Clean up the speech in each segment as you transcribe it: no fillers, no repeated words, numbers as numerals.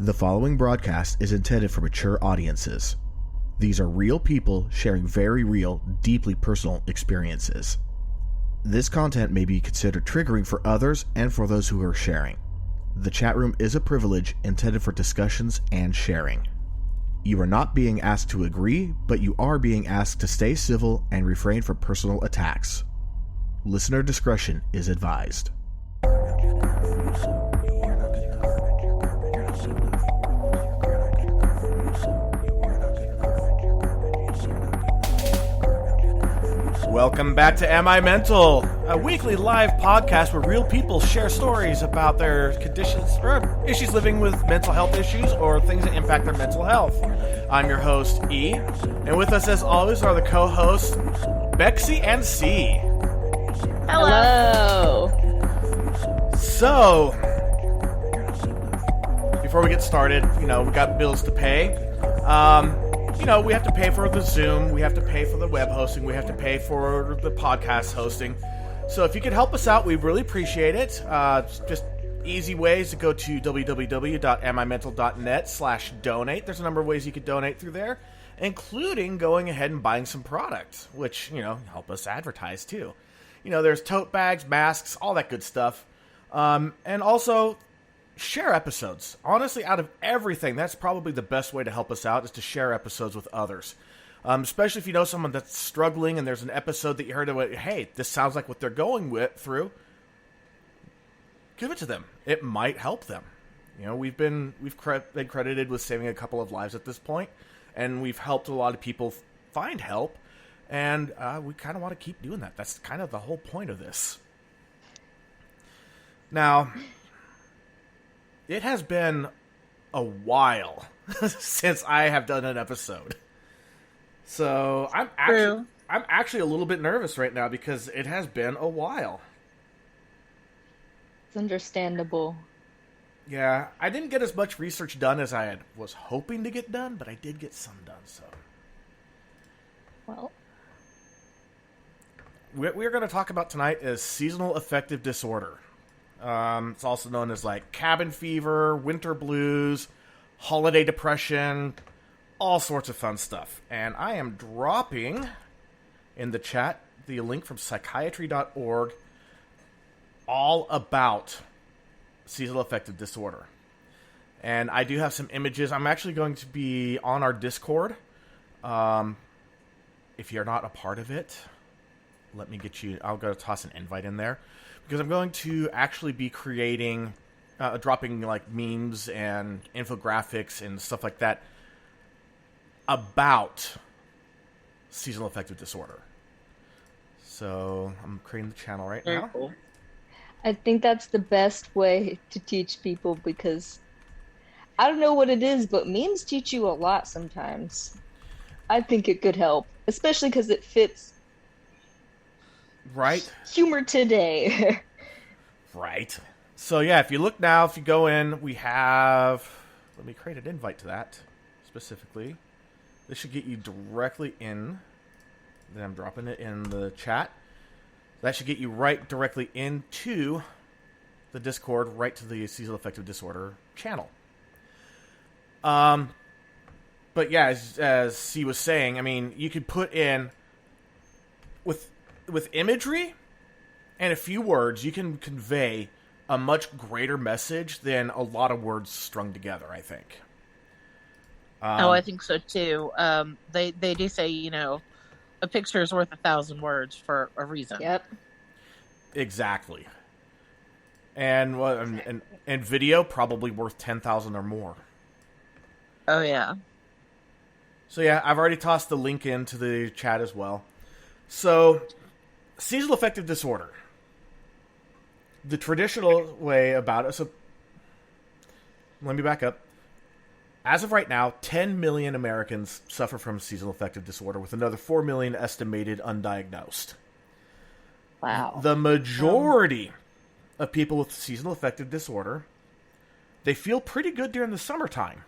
The following broadcast is intended for mature audiences. These are real people sharing very real, deeply personal experiences. This content may be considered triggering for others and for those who are sharing. The chat room is a privilege intended for discussions and sharing. You are not being asked to agree, but you are being asked to stay civil and refrain from personal attacks. Listener discretion is advised. Welcome back to Am I Mental, a weekly live podcast where real people share stories about their conditions or issues living with mental health issues or things that impact their mental health. I'm your host, E, and with us as always are the co-hosts, Bexy and C. Hello. So, before we get started, we got bills to pay. We have to pay for the Zoom, we have to pay for the web hosting, we have to pay for the podcast hosting. So if you could help us out, we'd really appreciate it. Just easy ways to go to www.amimental.net/donate. There's a number of ways you could donate through there, including going ahead and buying some products, which, help us advertise too. There's tote bags, masks, all that good stuff. And also, share episodes. Honestly, out of everything, that's probably the best way to help us out, is to share episodes with others. Especially if you know someone that's struggling and there's an episode that you heard of, hey, this sounds like what they're going through. Give it to them. It might help them. We've been credited with saving a couple of lives at this point, and we've helped a lot of people find help, and we kind of want to keep doing that. That's kind of the whole point of this. Now, it has been a while since I have done an episode. So I'm actually a little bit nervous right now because it has been a while. It's understandable. Yeah, I didn't get as much research done as I was hoping to get done, but I did get some done, so. Well. What we're going to talk about tonight is Seasonal Affective Disorder. It's also known as cabin fever, winter blues, holiday depression, all sorts of fun stuff. And I am dropping in the chat the link from psychiatry.org all about seasonal affective disorder. And I do have some images. I'm actually going to be on our Discord. If you're not a part of it, let me get you. I'll go toss an invite in there. Because I'm going to actually be creating, dropping memes and infographics and stuff like that about seasonal affective disorder. So I'm creating the channel right now. Cool. I think that's the best way to teach people, because I don't know what it is, but memes teach you a lot sometimes. I think it could help, especially because it fits. Right. Humor today. Right. So yeah, if you look now, if you go in, we have, let me create an invite to that specifically. This should get you directly in. Then I'm dropping it in the chat. That should get you right directly into the Discord, right to the Seasonal Affective Disorder channel. But yeah, as C was saying, I mean, you could put in with imagery and a few words, you can convey a much greater message than a lot of words strung together, I think. I think so too. They do say, a picture is worth 1,000 words for a reason. Yep. Exactly. And video probably worth 10,000 or more. Oh yeah. So yeah, I've already tossed the link into the chat as well. So, seasonal affective disorder. The traditional way about it, so let me back up. As of right now, 10 million Americans suffer from seasonal affective disorder, with another 4 million estimated undiagnosed. Wow. The majority of people with seasonal affective disorder, they feel pretty good during the summertime.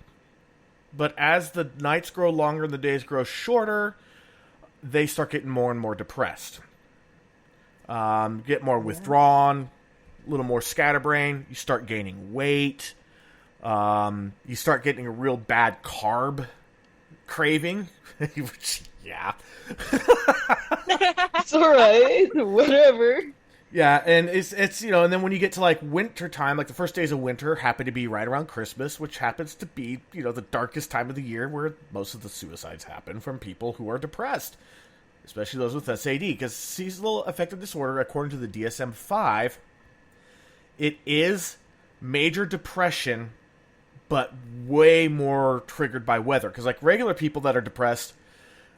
But as the nights grow longer and the days grow shorter, they start getting more and more depressed. Get more withdrawn, a little more scatterbrain. You start gaining weight. You start getting a real bad carb craving. Yeah. It's alright. Whatever. Yeah, and it's and then when you get to like winter time, like the first days of winter happen to be right around Christmas, which happens to be, the darkest time of the year where most of the suicides happen from people who are depressed, especially those with SAD, because seasonal affective disorder, according to the DSM-5, it is major depression, but way more triggered by weather. Because like regular people that are depressed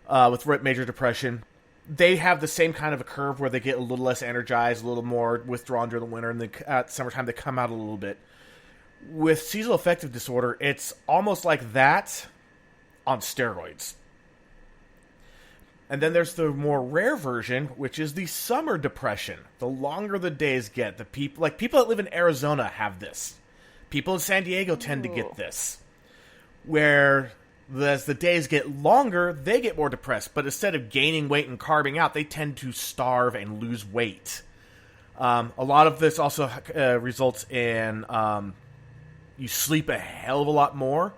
with major depression, they have the same kind of a curve where they get a little less energized, a little more withdrawn during the winter, and then at summertime they come out a little bit. With seasonal affective disorder, it's almost like that on steroids. And then there's the more rare version, which is the summer depression. The longer the days get, the people that live in Arizona have this. People in San Diego tend to get this, where as the days get longer, they get more depressed. But instead of gaining weight and carving out, they tend to starve and lose weight. A lot of this also results in you sleep a hell of a lot more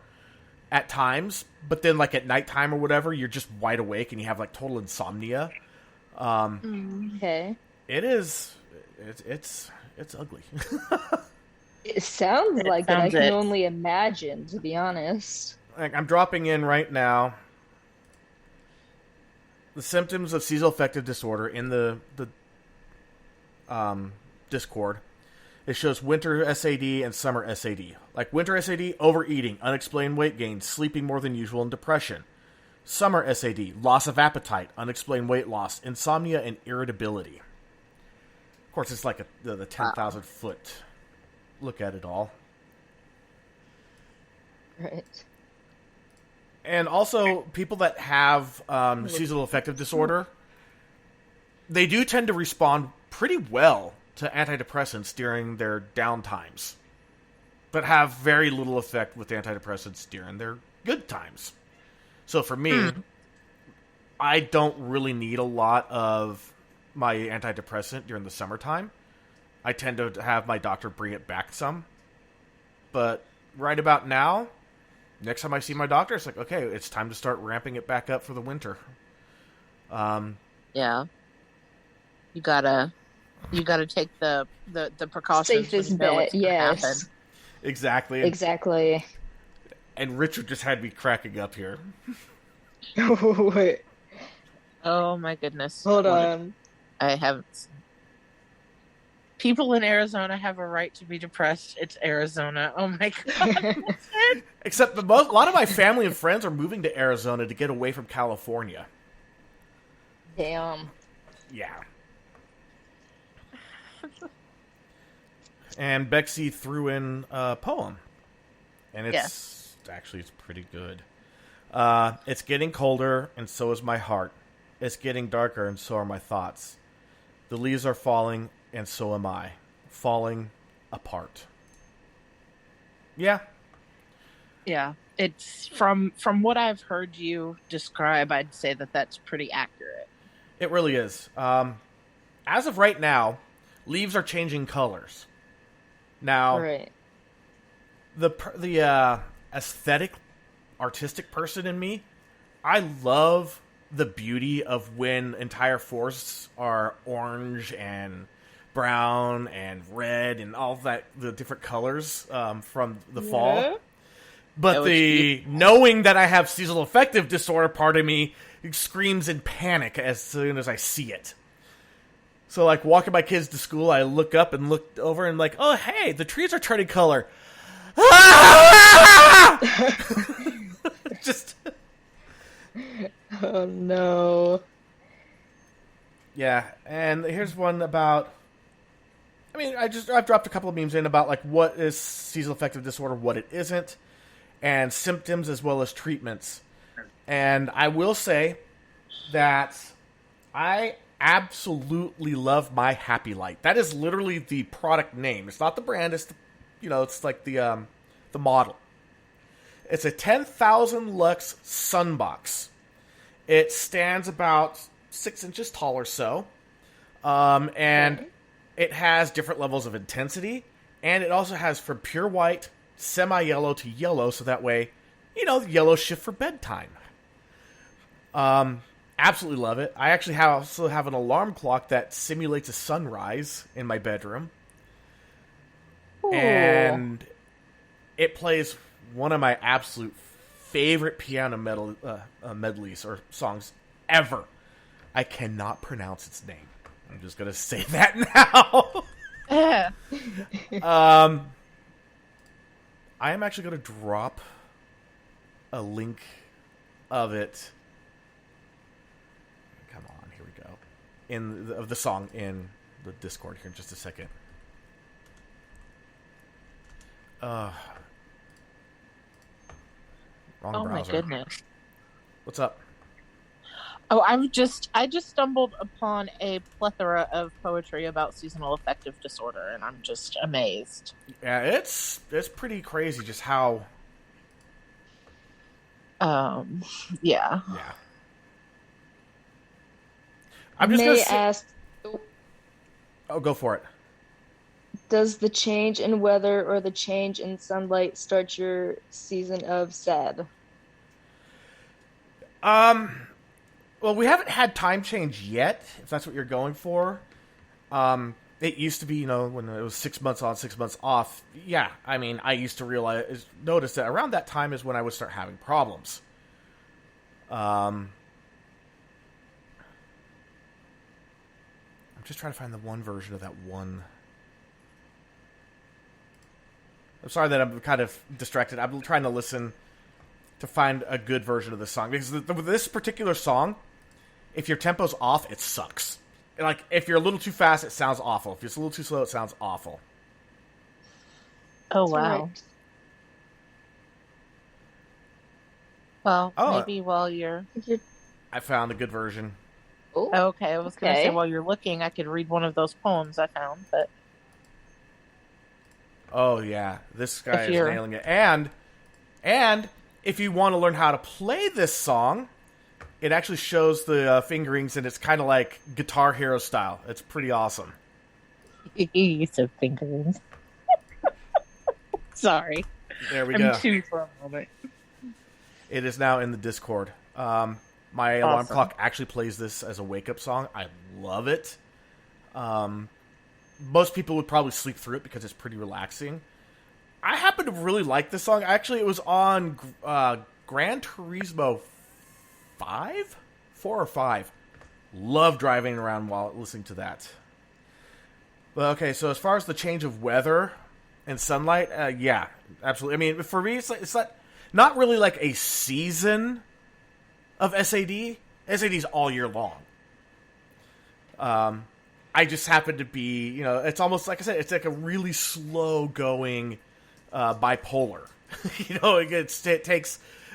at times. But then, like at nighttime or whatever, you're just wide awake and you have like total insomnia. Okay. It's ugly. It sounds like it. I can only imagine, to be honest. I'm dropping in right now the symptoms of seasonal affective disorder in the Discord. It shows winter SAD and summer SAD. Like winter SAD, overeating, unexplained weight gain, sleeping more than usual, and depression. Summer SAD, loss of appetite, unexplained weight loss, insomnia, and irritability. Of course, it's like the 10,000 foot look at it all. Right. And also, people that have seasonal affective disorder, they do tend to respond pretty well to antidepressants during their downtimes, but have very little effect with antidepressants during their good times. So for me, I don't really need a lot of my antidepressant during the summertime. I tend to have my doctor bring it back some. But right about now, next time I see my doctor, it's like, okay, it's time to start ramping it back up for the winter. Yeah. You gotta take the precautions. Safest bet, yes. Happen. Exactly. Exactly. And Richard just had me cracking up here. Wait. Oh my goodness. Hold on. I haven't. People in Arizona have a right to be depressed. It's Arizona. Oh my god. Except a lot of my family and friends are moving to Arizona to get away from California. Damn. Yeah. And Bexy threw in a poem. And it's pretty good. It's getting colder, and so is my heart. It's getting darker, and so are my thoughts. The leaves are falling, and so am I. Falling apart. Yeah. Yeah. It's from what I've heard you describe, I'd say that that's pretty accurate. It really is. As of right now, leaves are changing colors. Now, Right. the aesthetic, artistic person in me, I love the beauty of when entire forests are orange and brown and red and all that, the different colors from the fall. But knowing that I have seasonal affective disorder part of me screams in panic as soon as I see it. So, like, walking my kids to school, I look up and look over and like, oh, hey, the trees are turning color. Just... Oh, no. Yeah, and here's one about... I mean, I've dropped a couple of memes in about, like, what is seasonal affective disorder, what it isn't, and symptoms as well as treatments. And I will say that I absolutely love my Happy Light. That is literally the product name. It's not the brand. It's it's like the model. It's a 10,000 lux sunbox. It stands about 6 inches tall or so, and it has different levels of intensity, and it also has from pure white semi-yellow to yellow, so that way, the yellow shift for bedtime. Absolutely love it. I actually also have an alarm clock that simulates a sunrise in my bedroom. Ooh. And it plays one of my absolute favorite piano medleys or songs ever. I cannot pronounce its name. I'm just going to say that now. I am actually going to drop a link of it. Come on, here we go. Of the song in the Discord here in just a second. Wrong browser. My goodness. What's up? Oh, I just stumbled upon a plethora of poetry about seasonal affective disorder, and I'm just amazed. Yeah, it's pretty crazy just how. Yeah. Yeah. I'm just gonna ask. Oh, go for it. Does the change in weather or the change in sunlight start your season of sad? Well, we haven't had time change yet, if that's what you're going for. It used to be, when it was 6 months on, 6 months off. Yeah, I mean, I used to notice that around that time is when I would start having problems. I'm just trying to find the one version of that one. I'm sorry that I'm kind of distracted. I'm trying to listen to find a good version of the song. Because this particular song, if your tempo's off, it sucks. Like, if you're a little too fast, it sounds awful. If it's a little too slow, it sounds awful. Oh, wow. Right. Well, maybe while you're... I found a good version. Ooh. Okay, I was going to say, while you're looking, I could read one of those poems I found, but... Oh, yeah. This guy is nailing it. And if you want to learn how to play this song, it actually shows the fingerings, and it's kind of like Guitar Hero style. It's pretty awesome. So fingerings. Sorry. There we go. I'm too for a moment. It is now in the Discord. My alarm clock actually plays this as a wake-up song. I love it. Most people would probably sleep through it because it's pretty relaxing. I happen to really like this song. Actually, it was on Gran Turismo 4 or 5. Love driving around while listening to that. But okay, so as far as the change of weather and sunlight, yeah, absolutely. I mean, for me, it's not really like a season of SAD. SAD's all year long. I just happen to be, it's almost like I said, it's like a really slow going bipolar.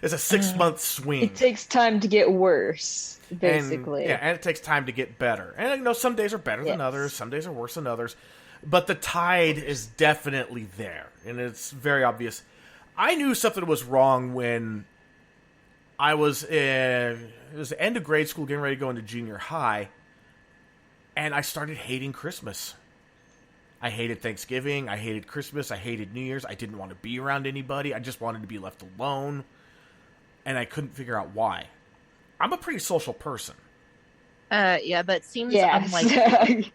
It's a 6 month swing. It takes time to get worse, basically. And it takes time to get better. And some days are better than others, some days are worse than others. But the tide is definitely there, and it's very obvious. I knew something was wrong when I was it was the end of grade school, getting ready to go into junior high. And I started hating Christmas. I hated Thanksgiving. I hated Christmas. I hated New Year's. I didn't want to be around anybody. I just wanted to be left alone. And I couldn't figure out why. I'm a pretty social person. Yeah, that seems unlikely.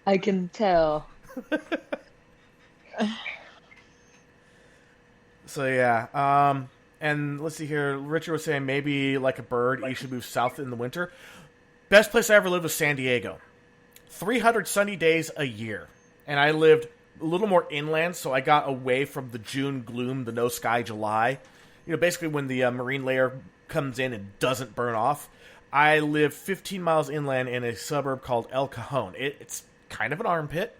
I can tell. So, yeah. And let's see here. Richard was saying maybe like a bird, you should move south in the winter. Best place I ever lived was San Diego. 300 sunny days a year. And I lived a little more inland, so I got away from the June gloom, the no sky July. Basically when the marine layer comes in and doesn't burn off. I live 15 miles inland in a suburb called El Cajon. It's kind of an armpit.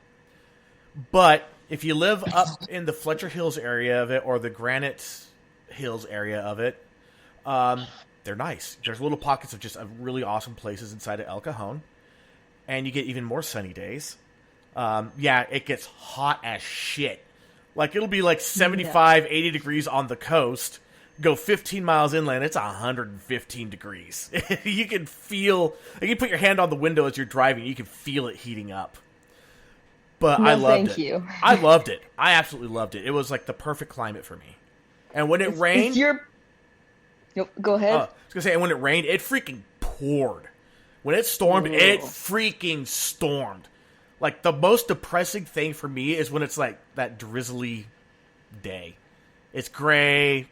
But if you live up in the Fletcher Hills area of it or the Granite Hills area of it, they're nice. There's little pockets of just really awesome places inside of El Cajon. And you get even more sunny days. Yeah, it gets hot as shit. Like, it'll be like 75, 80 degrees on the coast. Go 15 miles inland, it's 115 degrees. You can feel... Like, you put your hand on the window as you're driving, you can feel it heating up. But No, I loved thank it. you. I loved it. I absolutely loved it. It was like the perfect climate for me. And when it rained... Nope, go ahead. I was going to say, and when it rained, it freaking poured. When it stormed, Ooh. it freaking stormed. Like, the most depressing thing for me is when it's like that drizzly day. It's gray.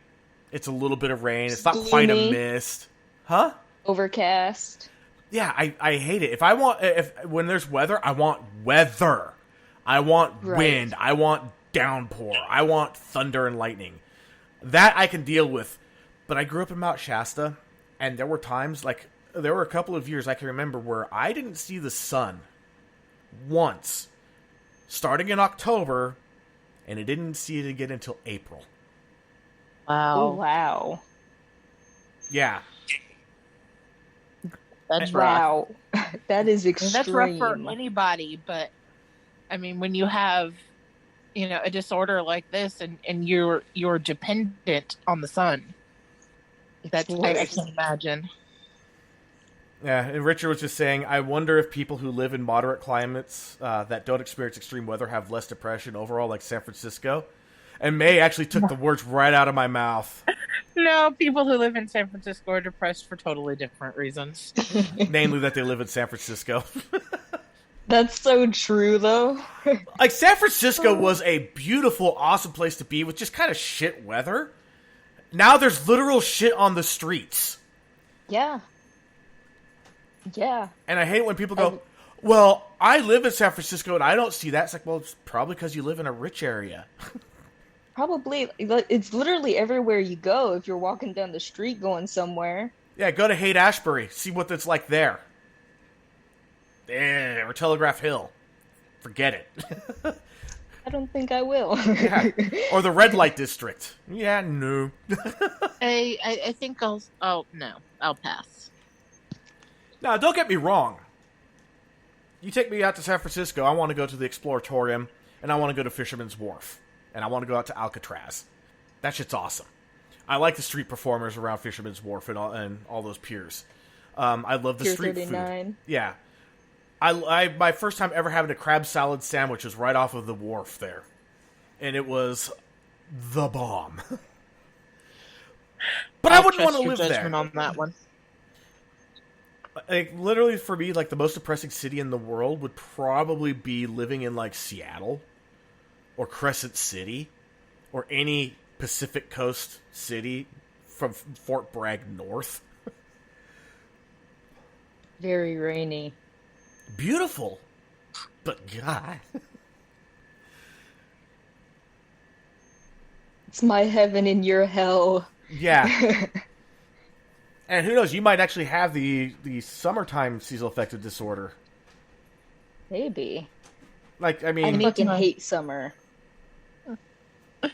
It's a little bit of rain. It's not quite a mist. Huh? Overcast. Yeah, I hate it. When there's weather, I want weather. I want wind. I want downpour. I want thunder and lightning. That I can deal with. But I grew up in Mount Shasta, and there were times, like, there were a couple of years I can remember where I didn't see the sun once, starting in October, and I didn't see it again until April. Wow. Oh, wow. Yeah. That's rough. Wow. That is extreme. That's rough for anybody, but I mean, when you have, a disorder like this and you're dependent on the sun, I can't imagine. Yeah, and Richard was just saying, I wonder if people who live in moderate climates that don't experience extreme weather have less depression overall, like San Francisco. And May actually took the words right out of my mouth. No, people who live in San Francisco are depressed for totally different reasons. Namely that they live in San Francisco. That's so true, though. Like, San Francisco was a beautiful, awesome place to be with just kind of shit weather. Now there's literal shit on the streets. Yeah. Yeah. And I hate when people go, well, I live in San Francisco and I don't see that. It's like, well, it's probably because you live in a rich area. Probably. It's literally everywhere you go if you're walking down the street going somewhere. Yeah, go to Haight-Ashbury. See what it's like there. Or Telegraph Hill. Forget it. I don't think I will. Yeah. Or the red light district. Yeah, no. I think I'll pass. Now, don't get me wrong. You take me out to San Francisco, I want to go to the Exploratorium, and I want to go to Fisherman's Wharf, and I want to go out to Alcatraz. That shit's awesome. I like the street performers around Fisherman's Wharf and all those piers. I love the Pier street 39. food. Yeah. I my first time ever having a crab salad sandwich was right off of the wharf there. And it was the bomb. But I wouldn't want to live there. On that one. Like, literally, for me, like, the most depressing city in the world would probably be living in, like, Seattle or Crescent City or any Pacific Coast city from Fort Bragg north. Very rainy. Beautiful, but God. It's my heaven and your hell. Yeah. And who knows, you might actually have the summertime seasonal affective disorder. Maybe. Like, I I mean... fucking hate summer.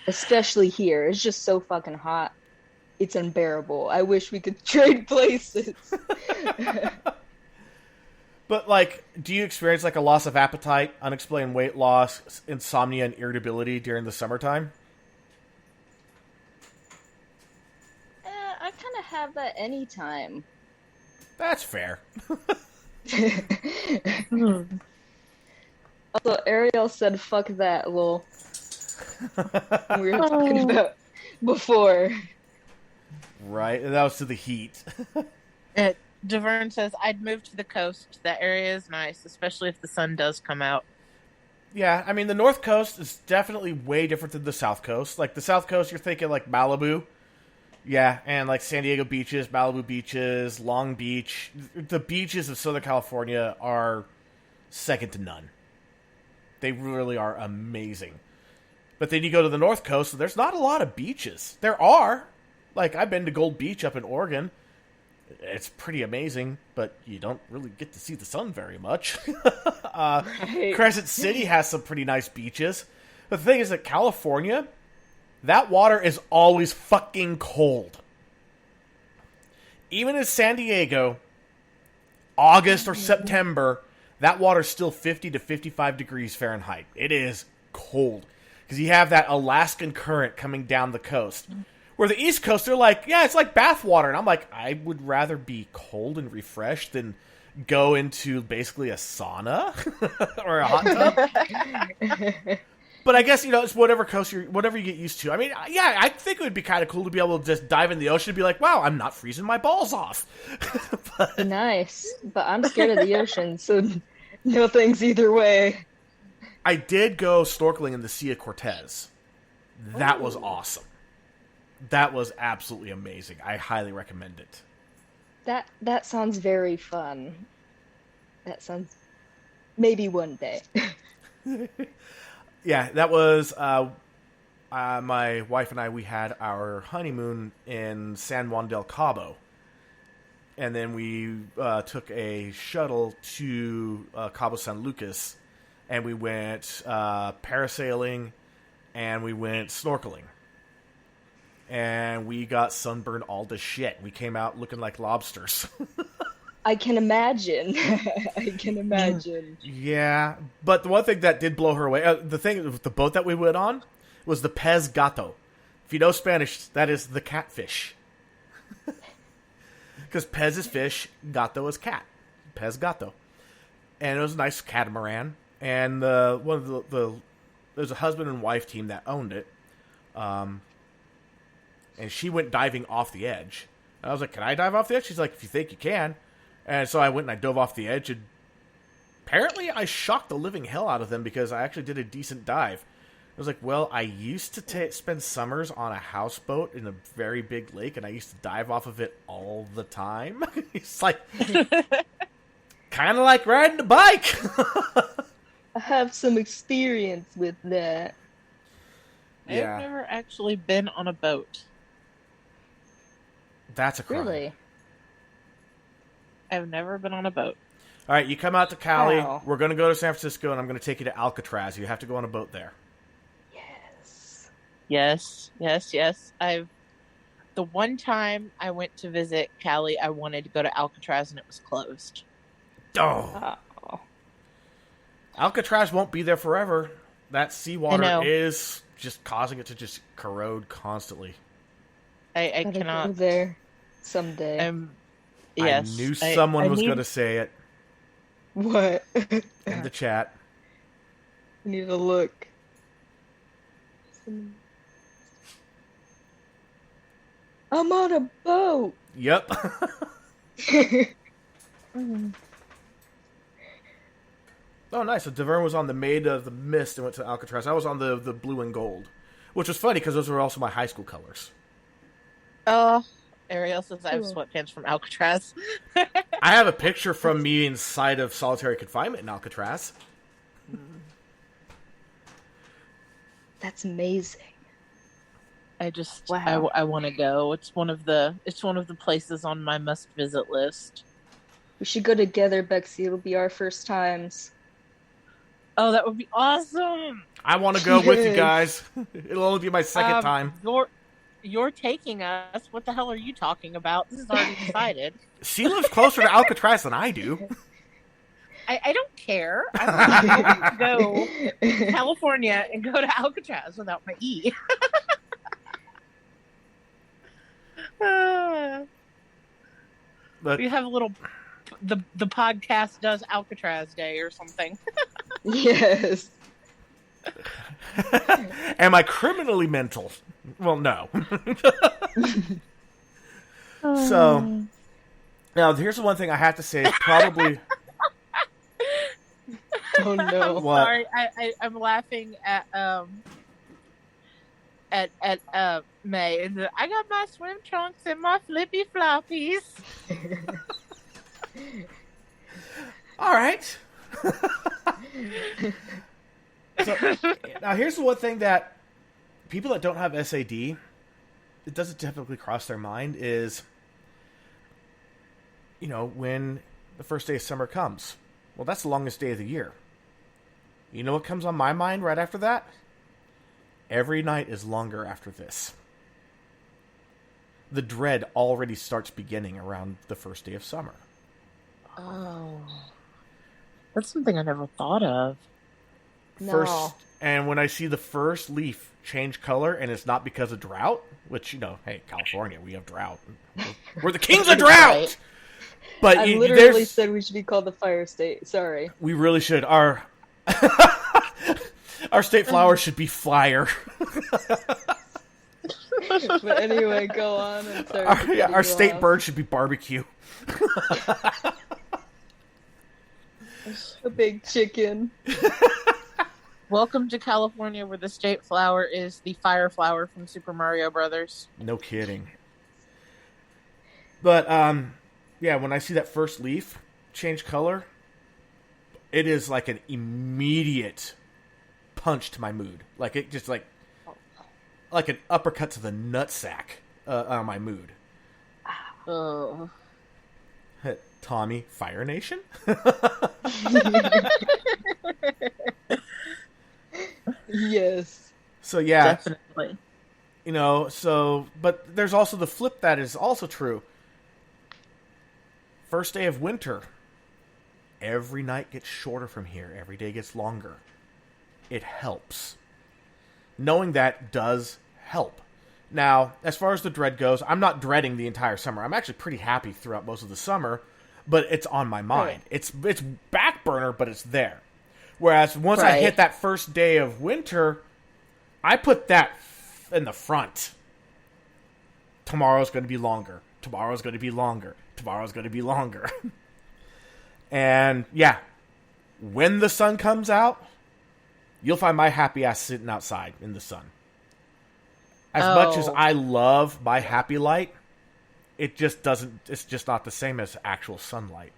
Especially here. It's just so fucking hot. It's unbearable. I wish we could trade places. But, like, do you experience, like, a loss of appetite, unexplained weight loss, insomnia, and irritability during the summertime? I kind of have that anytime. That's fair. Also, Ariel said, fuck that, lol. We were talking about before. Right, and that was to the heat. Devern says, I'd move to the coast. That area is nice, especially if the sun does come out. Yeah, I mean, the North Coast is definitely way different than the South Coast. Like, the South Coast, you're thinking, like, Malibu. Yeah, and, like, San Diego beaches, Malibu beaches, Long Beach. The beaches of Southern California are second to none. They really are amazing. But then you go to the North Coast, and there's not a lot of beaches. There are. Like, I've been to Gold Beach up in Oregon. It's pretty amazing, but you don't really get to see the sun very much. Right. Crescent City has some pretty nice beaches. But the thing is that California, that water is always fucking cold. Even in San Diego, August or September, that water's still 50 to 55 degrees Fahrenheit. It is cold. Because you have that Alaskan current coming down the coast. Where the East Coast, they're like, yeah, it's like bath water. And I'm like, I would rather be cold and refreshed than go into basically a sauna or a hot tub. But I guess, it's whatever you get used to. I mean, yeah, I think it would be kind of cool to be able to just dive in the ocean and be like, wow, I'm not freezing my balls off. But Nice. But I'm scared of the ocean, so no thanks either way. I did go snorkeling in the Sea of Cortez. That was awesome. That was absolutely amazing. I highly recommend it. That sounds very fun. That sounds maybe one day. Yeah, that was my wife and I. We had our honeymoon in San Juan del Cabo, and then we took a shuttle to Cabo San Lucas, and we went parasailing, and we went snorkeling, and we got sunburned all to shit. We came out looking like lobsters. I can imagine. I can imagine. Yeah, but the one thing that did blow her away, the boat that we went on, was the pez gato. If you know Spanish, that is the catfish. Because pez is fish, gato is cat. Pez gato. And it was a nice catamaran. And one of there's a husband and wife team that owned it. And she went diving off the edge. And I was like, can I dive off the edge? She's like, if you think you can. And so I went and I dove off the edge, and apparently I shocked the living hell out of them because I actually did a decent dive. I was like, well, I used to spend summers on a houseboat in a very big lake, and I used to dive off of it all the time. It's like, kind of like riding a bike. I have some experience with that. Yeah. I've never actually been on a boat. That's a crime. Really? I've never been on a boat. All right, you come out to Cali. Wow. We're going to go to San Francisco, and I'm going to take you to Alcatraz. You have to go on a boat there. Yes. Yes. The one time I went to visit Cali, I wanted to go to Alcatraz, and it was closed. Oh. Oh. Alcatraz won't be there forever. That seawater know. is just causing it to just corrode constantly. I Gotta cannot. go there someday. Yes. I knew someone was going to say it What? in the chat. I need to look. I'm on a boat. Yep. Oh, nice. So Deverne was on the Maid of the Mist and went to Alcatraz. I was on the blue and gold, which was funny because those were also my high school colors. Oh, Ariel says I have sweatpants from Alcatraz. I have a picture from me inside of solitary confinement in Alcatraz. That's amazing. Wow. I want to go. It's one of the places on my must visit list. We should go together, Bexy. It'll be our first times. Oh, that would be awesome. I want to go with you guys. It'll only be my second time. You're taking us. What the hell are you talking about? This is already decided. She lives closer to Alcatraz than I do. I don't care. I'm going to go to California and go to Alcatraz without my E. But we have a little. The podcast does Alcatraz Day or something. Yes. Am I criminally mental? Well, no. So, now here's the one thing I have to say is probably. Oh no! What? Sorry, I'm laughing at May. I got my swim trunks and my flippy floppies. All right. So, now here's the one thing that people that don't have SAD, it doesn't typically cross their mind is, when the first day of summer comes. Well, that's the longest day of the year. You know what comes on my mind right after that? Every night is longer after this. The dread already starts beginning around the first day of summer. Oh. That's something I never thought of. No. And when I see the first leaf change color, and it's not because of drought, which, hey, California, we have drought. We're the kings of drought! But I literally said we should be called the Fire State. Sorry. We really should. Our state flower should be Flyer. But anyway, go on. I'm sorry. Our state bird should be Barbecue. A big chicken. Welcome to California, where the state flower is the fire flower from Super Mario Brothers. No kidding. But yeah, when I see that first leaf change color, it is like an immediate punch to my mood. Like it just like an uppercut to the nutsack on my mood. Oh. Tommy, Fire Nation? Yes. So yeah. Definitely. But there's also the flip that is also true. First day of winter. Every night gets shorter from here. Every day gets longer. It helps. Knowing that does help. Now, as far as the dread goes, I'm not dreading the entire summer. I'm actually pretty happy throughout most of the summer, but it's on my mind. Right. It's back burner, but it's there. Whereas once I hit that first day of winter, I put that in the front. Tomorrow's going to be longer. Tomorrow's going to be longer. Tomorrow's going to be longer. And yeah, when the sun comes out, you'll find my happy ass sitting outside in the sun. As much as I love my happy light, it's just not the same as actual sunlight.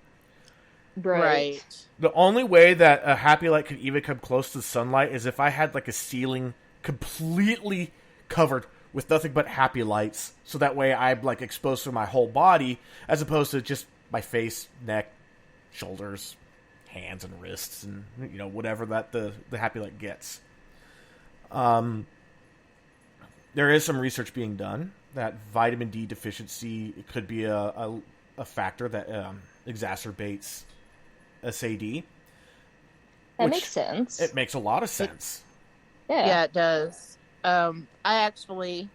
Right. The only way that a happy light could even come close to the sunlight is if I had like a ceiling completely covered with nothing but happy lights, so that way I'm like exposed to my whole body, as opposed to just my face, neck, shoulders, hands, and wrists, and whatever that the happy light gets. There is some research being done that vitamin D deficiency could be a factor that exacerbates SAD. That makes sense. It makes a lot of sense. Yeah, it does. I actually,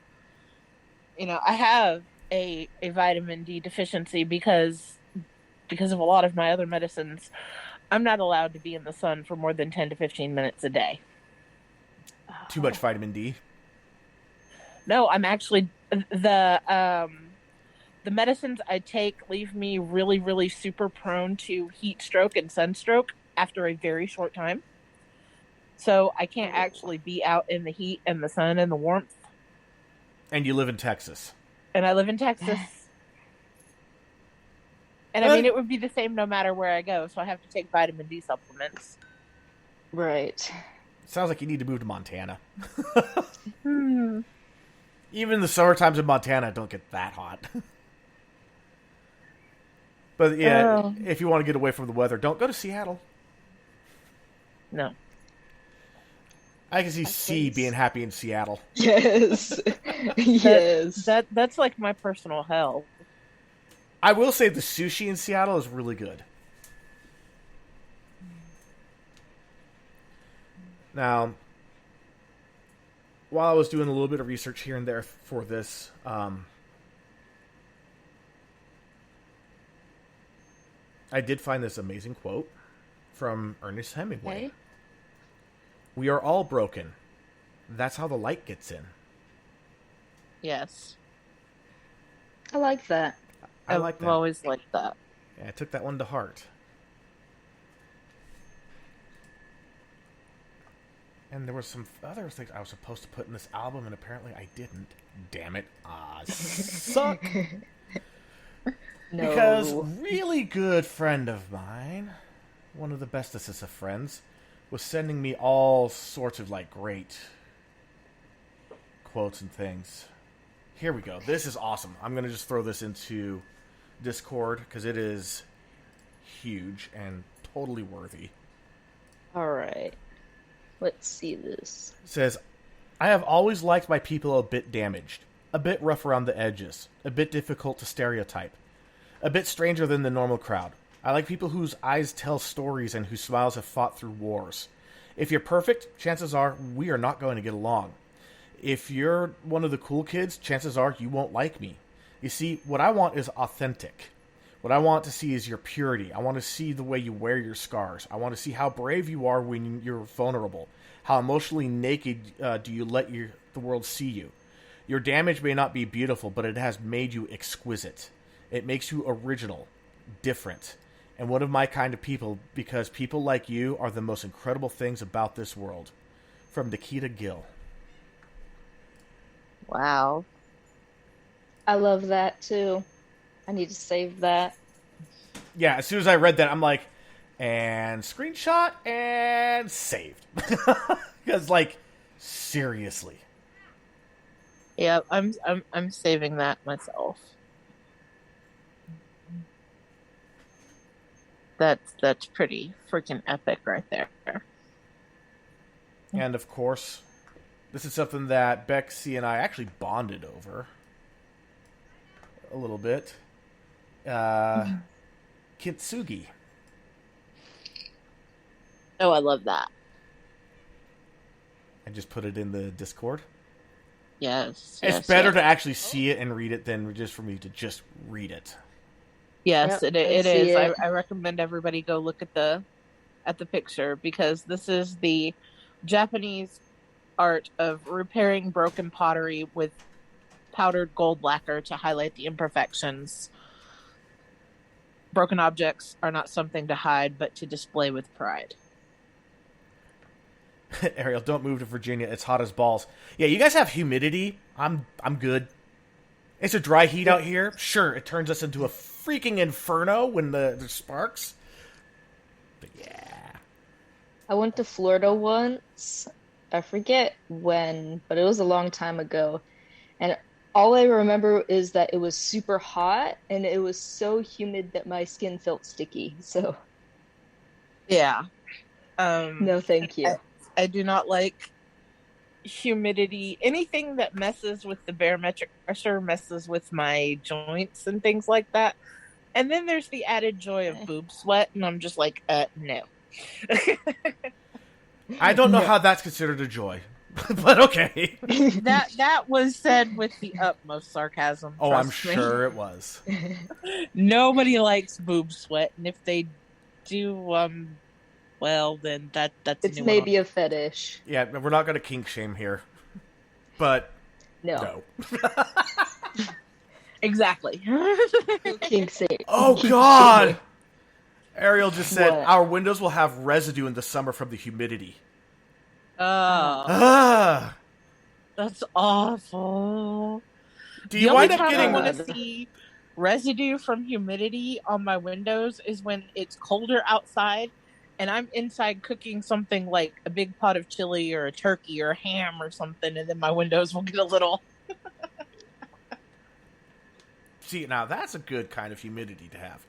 I have a vitamin D deficiency because of a lot of my other medicines. I'm not allowed to be in the sun for more than 10 to 15 minutes a day. Too much vitamin D? No, I'm actually the medicines I take leave me really, really super prone to heat stroke and sunstroke after a very short time. So I can't actually be out in the heat and the sun and the warmth. And you live in Texas. And I live in Texas. And I mean, it would be the same no matter where I go, so I have to take vitamin D supplements. Right. Sounds like you need to move to Montana. Even the summer times in Montana don't get that hot. But yeah, if you want to get away from the weather, don't go to Seattle. No. I can see C being happy in Seattle. Yes. Yes. That's like my personal hell. I will say the sushi in Seattle is really good. Now, while I was doing a little bit of research here and there for this, I did find this amazing quote from Ernest Hemingway. Okay. We are all broken. That's how the light gets in. Yes. I like that. I've always liked that. Yeah, I took that one to heart. And there were some other things I was supposed to put in this album, and apparently I didn't. Damn it. Suck. No. Because really good friend of mine, one of the bestest of friends, was sending me all sorts of great quotes and things. Here we go. This is awesome. I'm going to just throw this into Discord because it is huge and totally worthy. All right. Let's see this. It says, I have always liked my people a bit damaged, a bit rough around the edges, a bit difficult to stereotype, a bit stranger than the normal crowd. I like people whose eyes tell stories and whose smiles have fought through wars. If you're perfect, chances are we are not going to get along. If you're one of the cool kids, chances are you won't like me. You see, what I want is authentic. What I want to see is your purity. I want to see the way you wear your scars. I want to see how brave you are when you're vulnerable. How emotionally naked do you let the world see you? Your damage may not be beautiful, but it has made you exquisite. It makes you original, different, and one of my kind of people, because people like you are the most incredible things about this world. From Nikita Gill. Wow. I love that too. I need to save that. Yeah, as soon as I read that, I'm like, and screenshot and saved. Because, like, seriously. Yeah, I'm saving that myself. That's pretty freaking epic right there. And, of course, this is something that Bexy and I actually bonded over a little bit. Kintsugi. Oh, I love that. I just put it in the Discord. Yes. It's better to actually see it and read it than just for me to just read it. Yes, Yep, it I is. see it. I recommend everybody go look at the picture, because this is the Japanese art of repairing broken pottery with powdered gold lacquer to highlight the imperfections. Broken objects are not something to hide, but to display with pride. Ariel, don't move to Virginia. It's hot as balls. Yeah, you guys have humidity. I'm good. It's a dry heat out here. Sure, it turns us into a freaking inferno when the sparks. But yeah. I went to Florida once. I forget when, but it was a long time ago. And all I remember is that it was super hot and it was so humid that my skin felt sticky. So, Yeah. no, thank you. I do not like humidity. Anything that messes with the barometric pressure messes with my joints and things like that. And then there's the added joy of boob sweat, and I'm just like, no. I don't know how that's considered a joy, but okay. That was said with the utmost sarcasm. Oh, I'm trust me. sure it was. Nobody likes boob sweat, and if they do, well, then that's It's a new maybe one. a fetish. Yeah, we're not going to kink shame here, but No. Exactly. Kink sake. Oh, God! Ariel just said, What? our windows will have residue in the summer from the humidity. Oh, that's awful. Do The you only wind up time getting... I want to see residue from humidity on my windows is when it's colder outside and I'm inside cooking something like a big pot of chili or a turkey or a ham or something, and then my windows will get a little... See, now that's a good kind of humidity to have.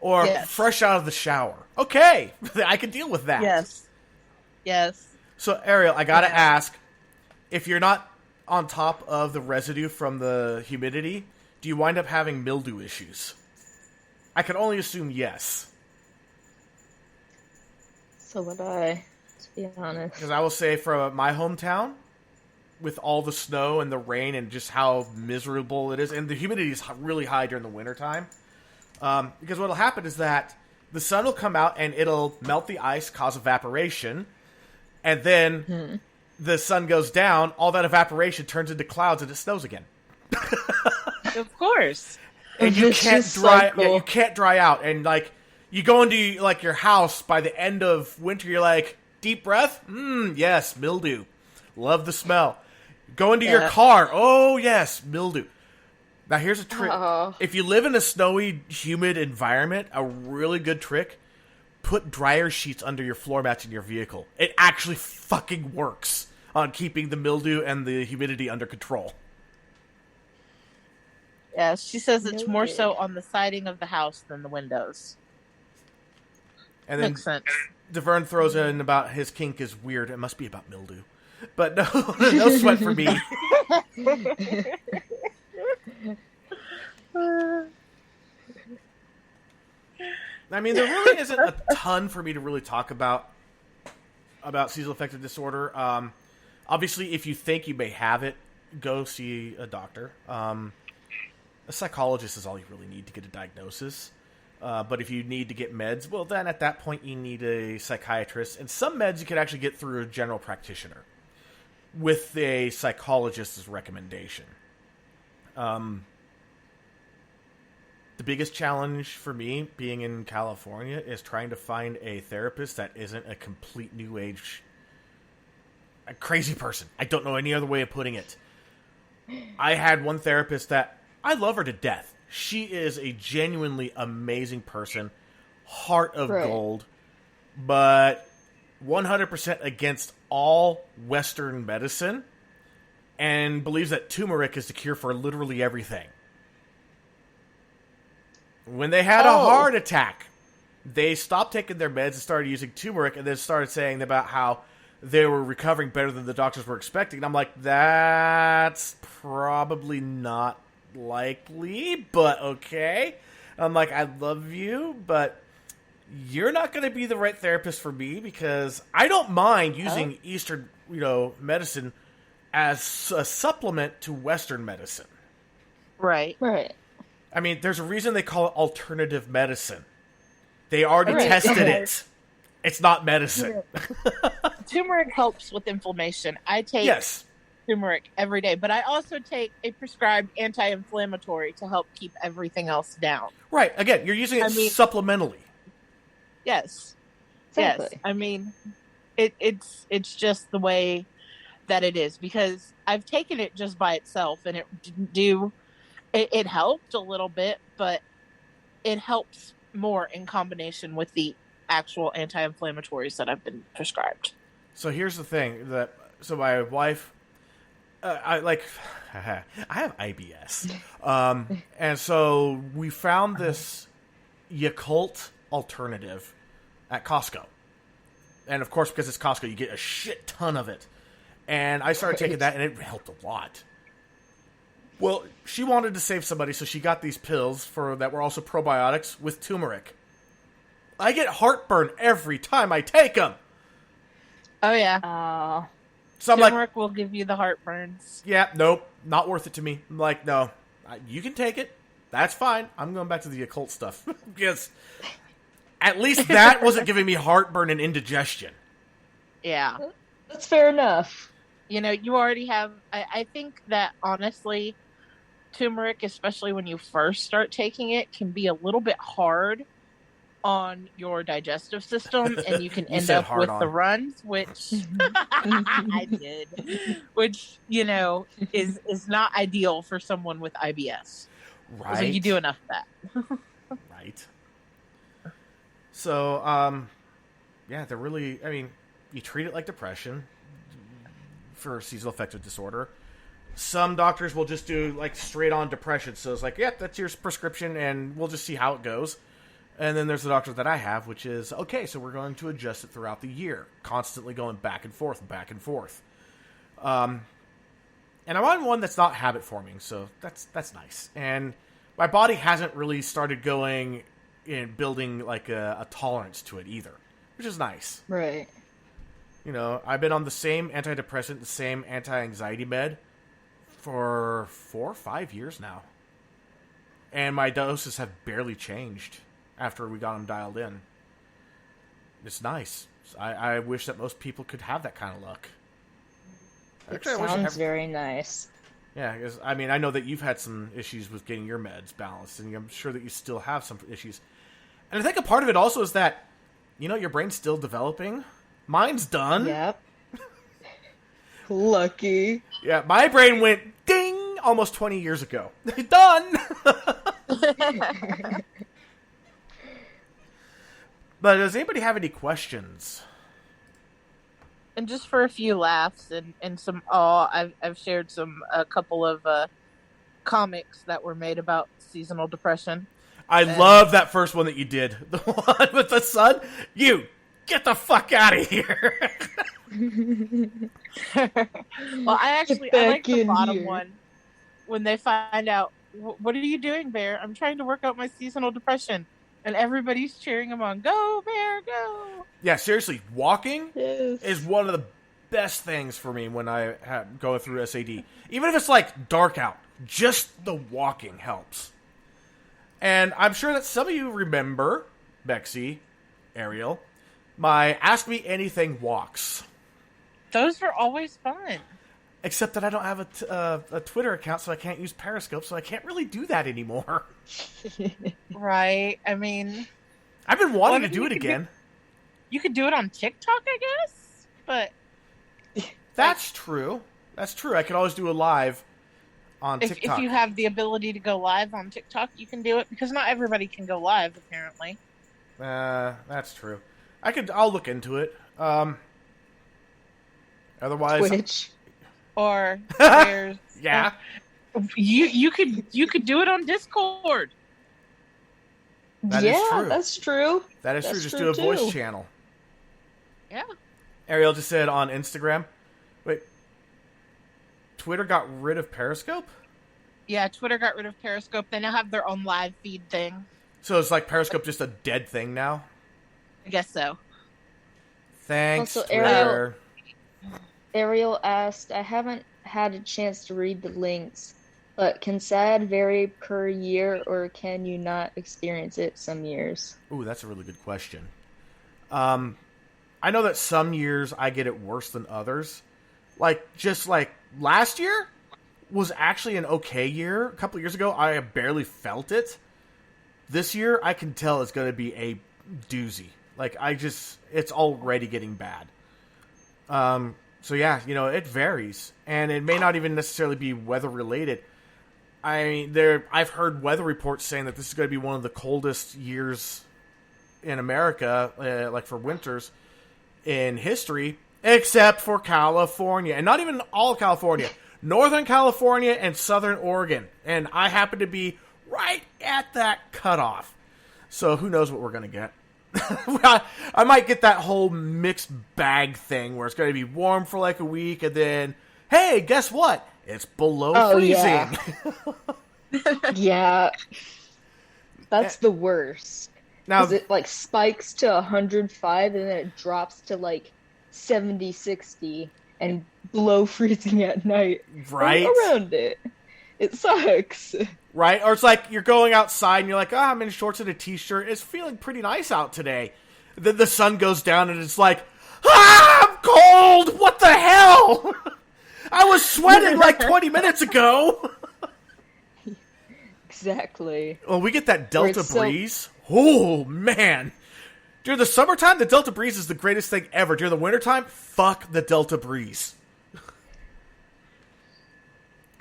Or Yes. fresh out of the shower. Okay, I can deal with that. Yes. So, Ariel, I gotta Yeah. ask, if you're not on top of the residue from the humidity, do you wind up having mildew issues? I can only assume yes. So would I, to be honest. Because I will say, from my hometown, with all the snow and the rain and just how miserable it is, and the humidity is really high during the wintertime, because what will happen is that the sun will come out and it'll melt the ice, cause evaporation, and then the sun goes down, all that evaporation turns into clouds and it snows again. Of course. And you can't Vicious dry. cycle. Yeah, you can't dry out, and like you go into like your house by the end of winter, you're like, deep breath, yes, mildew, love the smell. Go into your car, oh yes, mildew. Now here's a trick: if you live in a snowy, humid environment, a really good trick: put dryer sheets under your floor mats in your vehicle. It actually fucking works on keeping the mildew and the humidity under control. Yeah, she says it's more Noted. so on the siding of the house than the windows. And then Makes sense. DeVern throws in about his kink is weird. It must be about mildew. But no, no sweat for me. I mean, there really isn't a ton for me to really talk about seasonal affective disorder. Obviously, if you think you may have it, go see a doctor. A psychologist is all you really need to get a diagnosis. But if you need to get meds, well, then at that point you need a psychiatrist. And some meds you could actually get through a general practitioner with a psychologist's recommendation. The biggest challenge for me being in California is trying to find a therapist that isn't a complete new age, a crazy person. I don't know any other way of putting it. I had one therapist that I love her to death. She is a genuinely amazing person, heart of gold, but 100% against all Western medicine and believes that turmeric is the cure for literally everything. When they had a heart attack, they stopped taking their meds and started using turmeric and then started saying about how they were recovering better than the doctors were expecting. And I'm like, that's probably not likely, but okay. I'm like, I love you, but you're not going to be the right therapist for me because I don't mind using Eastern, medicine as a supplement to Western medicine. Right. I mean, there's a reason they call it alternative medicine. They already tested it. It's not medicine. Turmeric helps with inflammation. I take turmeric every day, but I also take a prescribed anti-inflammatory to help keep everything else down. Right. Again, you're using it supplementally. Yes. Exactly. Yes. I mean, it's just the way that it is because I've taken it just by itself and it didn't do. It helped a little bit, but it helps more in combination with the actual anti-inflammatories that I've been prescribed. So here's the thing so my wife, I have IBS, and so we found this Yakult alternative at Costco, and of course because it's Costco, you get a shit ton of it, and I started taking that, and it helped a lot. Well, she wanted to save somebody, so she got these pills that were also probiotics with turmeric. I get heartburn every time I take them. Oh, yeah. So I'm turmeric will give you the heartburns. Yeah, nope, not worth it to me. I'm like, no, you can take it. That's fine. I'm going back to the occult stuff. Because at least that wasn't giving me heartburn and indigestion. Yeah. That's fair enough. You already have... I think that, honestly, turmeric, especially when you first start taking it, can be a little bit hard on your digestive system, and you can end up with the runs, which I did, which is not ideal for someone with IBS. Right. So you do enough of that. Right. So, they're really. I mean, you treat it like depression for seasonal affective disorder. Some doctors will just do like straight on depression, so it's like, that's your prescription, and we'll just see how it goes. And then there's the doctor that I have, which is, okay, so we're going to adjust it throughout the year, constantly going back and forth, back and forth. And I'm on one that's not habit forming, so that's nice. And my body hasn't really started going in building like a tolerance to it either, which is nice. Right. I've been on the same antidepressant, the same anti-anxiety med for 4 or 5 years now. And my doses have barely changed after we got them dialed in. It's nice. I wish that most people could have that kind of luck. It sounds very nice. Yeah, because, I mean, I know that you've had some issues with getting your meds balanced, and I'm sure that you still have some issues. And I think a part of it also is that, your brain's still developing. Mine's done. Yep. Lucky. Yeah, my brain went ding almost 20 years ago. Done! But does anybody have any questions? And just for a few laughs and some awe, I've shared a couple of comics that were made about seasonal depression. I love that first one that you did. The one with the sun. You, get the fuck out of here. Well, I like the bottom one. When they find out, what are you doing, Bear? I'm trying to work out my seasonal depression. And everybody's cheering him on. Go, Bear, go! Yeah, seriously, walking is one of the best things for me when I go through SAD. Even if it's like dark out, Just the walking helps. And I'm sure that some of you remember, Bexy, Ariel, my Ask Me Anything walks. Those were always fun. Except that I don't have a Twitter account, so I can't use Periscope, so I can't really do that anymore. Right. I mean, I've been wanting to do it again. You could do it on TikTok, I guess, but that's true. That's true. I could always do a live on TikTok. If you have the ability to go live on TikTok, you can do it, because not everybody can go live, apparently. That's true. I'll look into it. Otherwise, Twitch. Or there's yeah. You could do it on Discord. That is true. That's true. That is true. That's Just true, do a voice too. channel. Yeah. Ariel just said on Instagram. Wait. Twitter got rid of Periscope? Yeah, Twitter got rid of Periscope. They now have their own live feed thing. So it's like Periscope just a dead thing now? I guess so. Thanks, Also, Twitter. Ariel asked, I haven't had a chance to read the links, but can SAD vary per year, or can you not experience it some years? Ooh, that's a really good question. I know that some years I get it worse than others. Just like last year was actually an okay year. A couple of years ago, I barely felt it. This year, I can tell it's going to be a doozy. It's already getting bad. So yeah, it varies, and it may not even necessarily be weather related. I've heard weather reports saying that this is going to be one of the coldest years in America, like for winters in history, except for California, and not even all of California, Northern California and Southern Oregon, and I happen to be right at that cutoff. So who knows what we're going to get. I might get that whole mixed bag thing where it's going to be warm for like a week, and then, hey, guess what? It's below freezing. Yeah. That's the worst. Now, it spikes to 105 and then it drops to 70, 60 and below freezing at night. Right? Around it. It sucks. Right? Or it's like you're going outside and you're like, I'm in shorts and a t-shirt. It's feeling pretty nice out today. Then the sun goes down and it's like, I'm cold! What the hell? I was sweating 20 minutes ago. Exactly. Well, we get that Delta breeze. Oh, man. During the summertime, the Delta breeze is the greatest thing ever. During the wintertime, fuck the Delta breeze.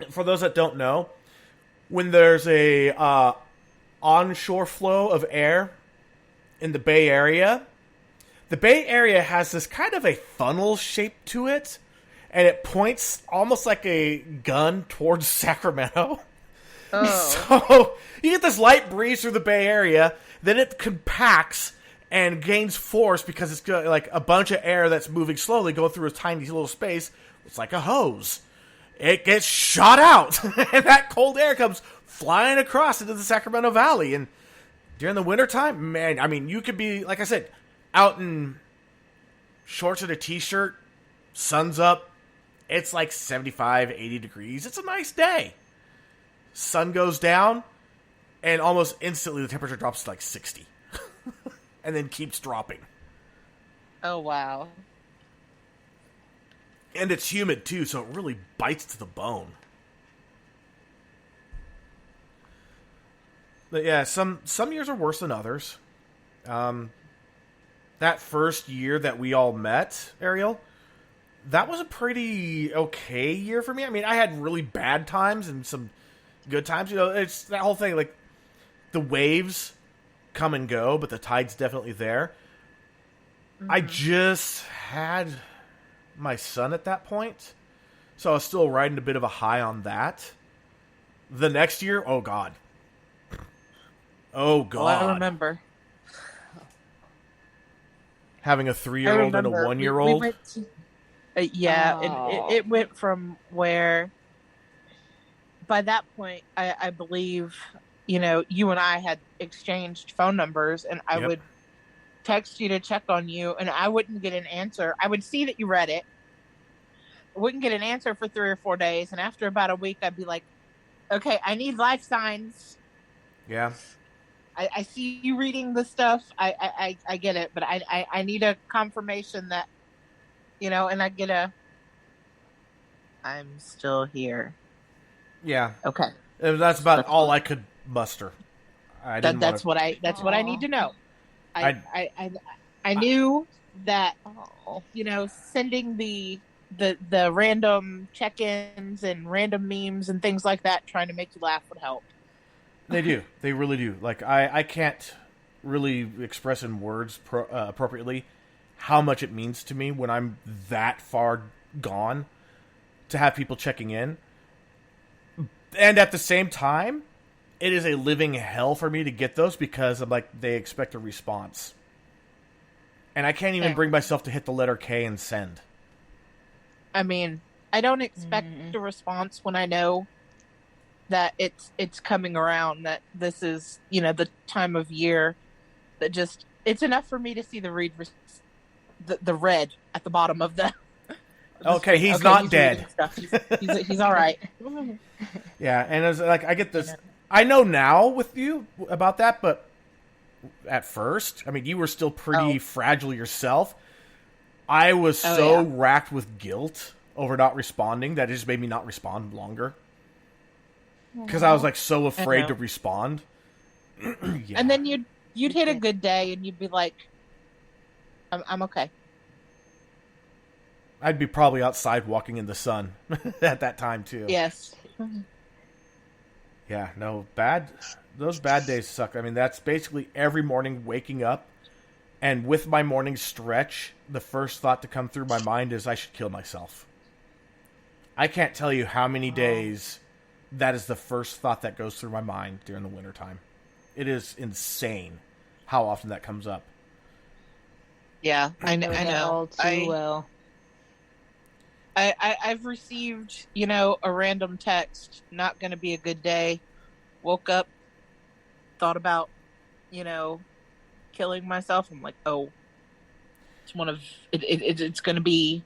For those that don't know, when there's a onshore flow of air in the Bay Area has this kind of a funnel shape to it, and it points almost like a gun towards Sacramento. Oh. So you get this light breeze through the Bay Area, then it compacts and gains force because it's got a bunch of air that's moving slowly going through a tiny little space. It's like a hose. It gets shot out, and that cold air comes flying across into the Sacramento Valley. And during the wintertime, man, you could be, like I said, out in shorts and a t-shirt, sun's up, it's 75, 80 degrees. It's a nice day. Sun goes down, and almost instantly the temperature drops to 60. And then keeps dropping. Oh, wow. And it's humid, too, so it really bites to the bone. But yeah, some years are worse than others. That first year that we all met, Ariel, that was a pretty okay year for me. I had really bad times and some good times. It's that whole thing, the waves come and go, but the tide's definitely there. Mm-hmm. I just had my son at that point, so I was still riding a bit of a high on that. The next year, oh God. Oh God. Well, I remember. Having a 3-year-old and a 1-year-old. It went from where, by that point, I believe, you and I had exchanged phone numbers, and I would text you to check on you, and I wouldn't get an answer. I would see that you read it. I wouldn't get an answer for 3 or 4 days, and after about a week, I'd be like, Okay, I need life signs. Yeah. I see you reading the stuff. I get it, but I need a confirmation that, and I get I'm still here. Yeah. Okay. That's about all I could muster. I didn't want That's to. what I need to know. I knew that, sending the random check-ins and random memes and things like that, trying to make you laugh would help. They do. They really do. Like, I can't really express in words appropriately how much it means to me when I'm that far gone to have people checking in. And at the same time, it is a living hell for me to get those because I'm like, they expect a response. And I can't even bring myself to hit the letter K and send. I mean, I don't expect a response when I know that it's coming around, that this is, the time of year that just, it's enough for me to see the the red at the bottom of the. Okay, he's not dead. He's all right. Yeah, and it's like, I get this. I know now with you about that, but at first, I mean, you were still pretty fragile yourself. I was racked with guilt over not responding that it just made me not respond longer. Because I was like so afraid to respond. Yeah. And then you'd hit a good day and you'd be like, I'm okay. I'd be probably outside walking in the sun at that time too. Yes. Yeah, no, those bad days suck. I mean, that's basically every morning waking up, and with my morning stretch, the first thought to come through my mind is I should kill myself. I can't tell you how many days that is the first thought that goes through my mind during the wintertime. It is insane how often that comes up. Yeah, I know. All too well. I've received, a random text, not going to be a good day. Woke up, thought about, killing myself. I'm like, oh, it's going to be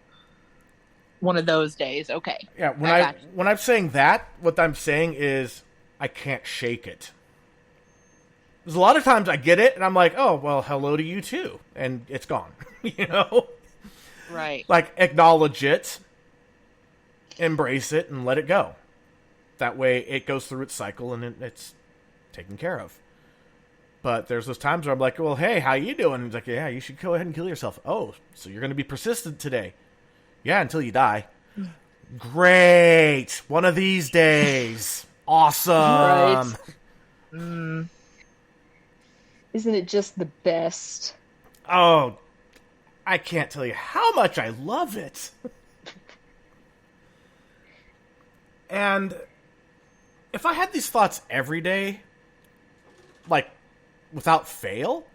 one of those days. Okay. Yeah, when I'm saying that, what I'm saying is I can't shake it. There's a lot of times I get it, and I'm like, oh, well, hello to you too. And it's gone, Right. Like, acknowledge it, embrace it, and let it go. That way it goes through its cycle and it's taken care of. But there's those times where I'm like, well, hey, how you doing? And he's like, yeah, you should go ahead and kill yourself. Oh, so you're going to be persistent today. Yeah, until you die. Great. One of these days. Awesome. Right. Isn't it just the best? Oh, I can't tell you how much I love it. And if I had these thoughts every day, like, without fail,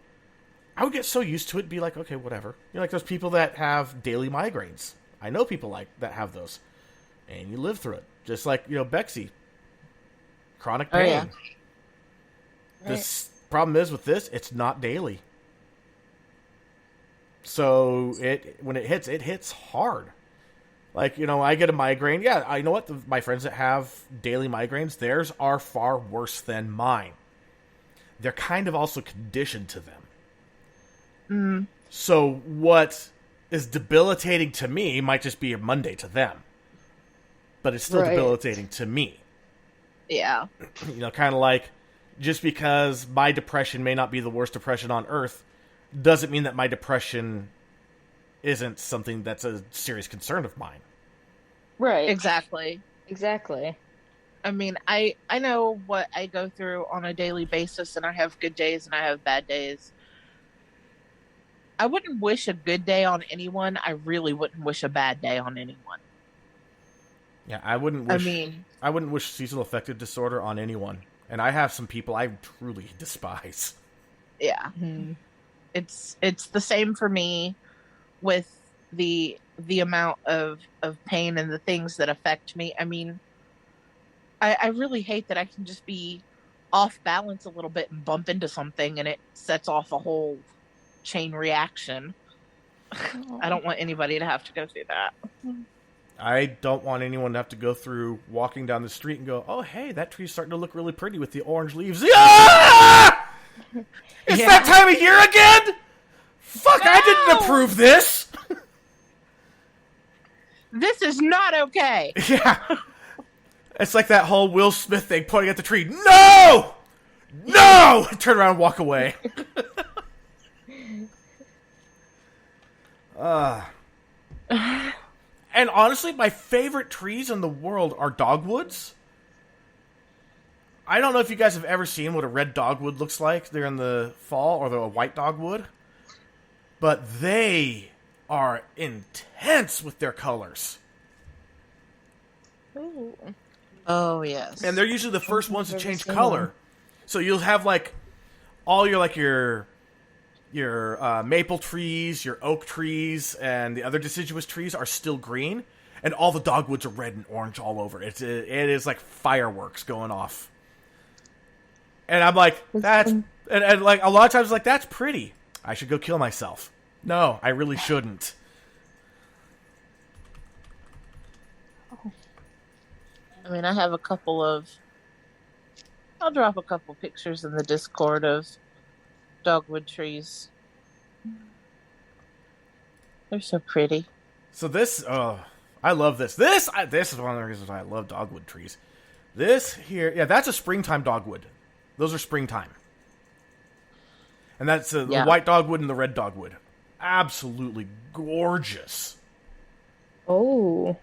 I would get so used to it, be like, okay, whatever. Like those people that have daily migraines. I know people that have those. And you live through it. Just like, Bexy. Chronic pain. Oh, yeah. This problem is with this, it's not daily. So when it hits hard. Like, I get a migraine. Yeah, I know what? My friends that have daily migraines, theirs are far worse than mine. They're kind of also conditioned to them. Mm. So what is debilitating to me might just be a Monday to them. But it's still debilitating to me. Yeah. Kind of like, just because my depression may not be the worst depression on earth, doesn't mean that my depression isn't something that's a serious concern of mine. Right. Exactly. I mean, I know what I go through on a daily basis, and I have good days and I have bad days. I wouldn't wish a good day on anyone. I really wouldn't wish a bad day on anyone. Yeah, I wouldn't wish seasonal affective disorder on anyone. And I have some people I truly despise. Yeah. Mm-hmm. It's the same for me with the amount of pain and the things that affect me. I mean, I really hate that I can just be off balance a little bit and bump into something and it sets off a whole chain reaction. I don't want anybody to have to go through that. I don't want anyone to have to go through walking down the street and go, oh, hey, that tree's starting to look really pretty with the orange leaves. Ah! It's that time of year again? Fuck, no! I didn't approve this. This is not okay. Yeah. It's like that whole Will Smith thing, pointing at the tree. No! No! Turn around and walk away. And honestly, my favorite trees in the world are dogwoods. I don't know if you guys have ever seen what a red dogwood looks like during the fall, or a white dogwood. But they are intense with their colors. Ooh. Oh, yes. And they're usually the first ones to change color. So you'll have all your maple trees, your oak trees, and the other deciduous trees are still green, and all the dogwoods are red and orange all over. It is like fireworks going off. And I'm like, and like a lot of times, like, that's pretty. I should go kill myself. No, I really shouldn't. I mean, I have I'll drop a couple pictures in the Discord of dogwood trees. They're so pretty. So this, I love this. This is one of the reasons why I love dogwood trees. This here, yeah, that's a springtime dogwood. Those are springtime. And that's the white dogwood and the red dogwood. Absolutely gorgeous. Oh.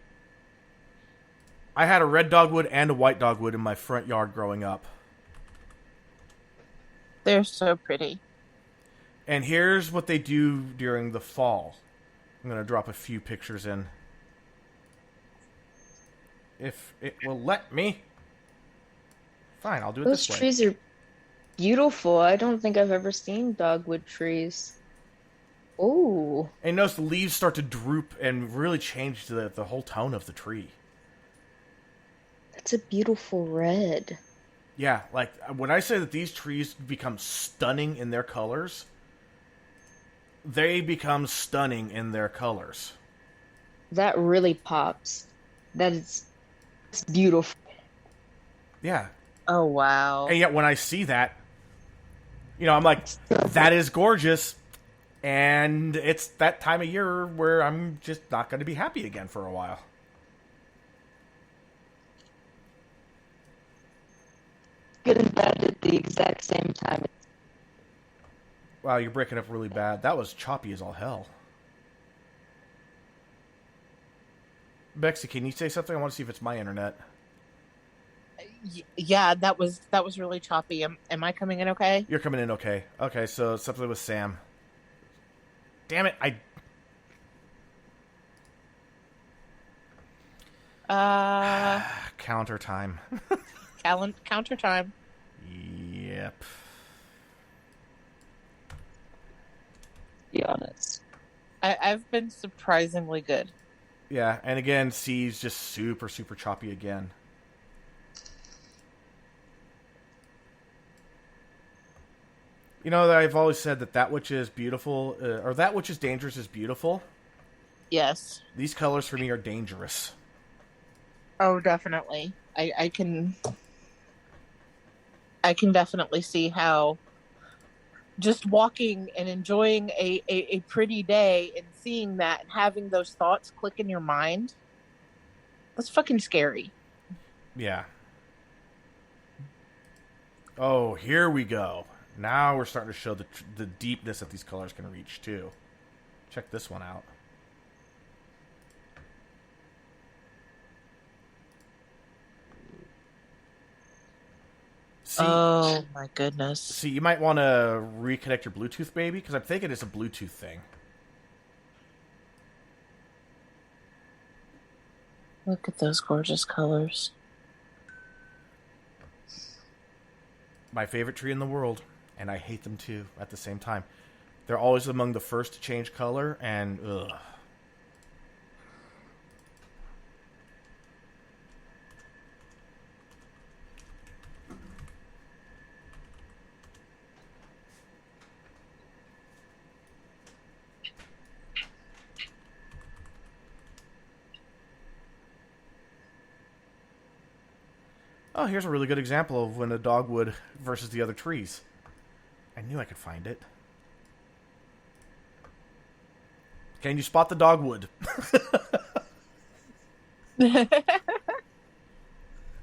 I had a red dogwood and a white dogwood in my front yard growing up. They're so pretty. And here's what they do during the fall. I'm going to drop a few pictures in. If it will let me. Fine, I'll do it this way. Those trees are beautiful. I don't think I've ever seen dogwood trees. Oh. And notice the leaves start to droop and really change the whole tone of the tree. That's a beautiful red. Yeah, like when I say that these trees become stunning in their colors, they become stunning in their colors. That really pops. It's beautiful. Yeah. Oh, wow. And yet when I see that, I'm like, that is gorgeous. And it's that time of year where I'm just not going to be happy again for a while. Good and bad at the exact same time. Wow, you're breaking up really bad. That was choppy as all hell. Bexy, can you say something? I want to see if it's my internet. Yeah, that was really choppy. Am I coming in okay? You're coming in okay. Okay, so something with Sam. Damn it, counter time. Counter time. Yep. Be honest. I've been surprisingly good. Yeah, and again, C's just super, super choppy again. I've always said that which is beautiful, or that which is dangerous is beautiful. Yes. These colors for me are dangerous. Oh, definitely. I can definitely see how just walking and enjoying a pretty day and seeing that and having those thoughts click in your mind, that's fucking scary. Yeah. Oh, here we go. Now we're starting to show the deepness that these colors can reach, too. Check this one out. See, oh, my goodness. See, you might want to reconnect your Bluetooth, baby, because I'm thinking it's a Bluetooth thing. Look at those gorgeous colors. My favorite tree in the world. And I hate them, too, at the same time. They're always among the first to change color, and ugh. Oh, here's a really good example of when a dogwood versus the other trees. I knew I could find it. Can you spot the dogwood?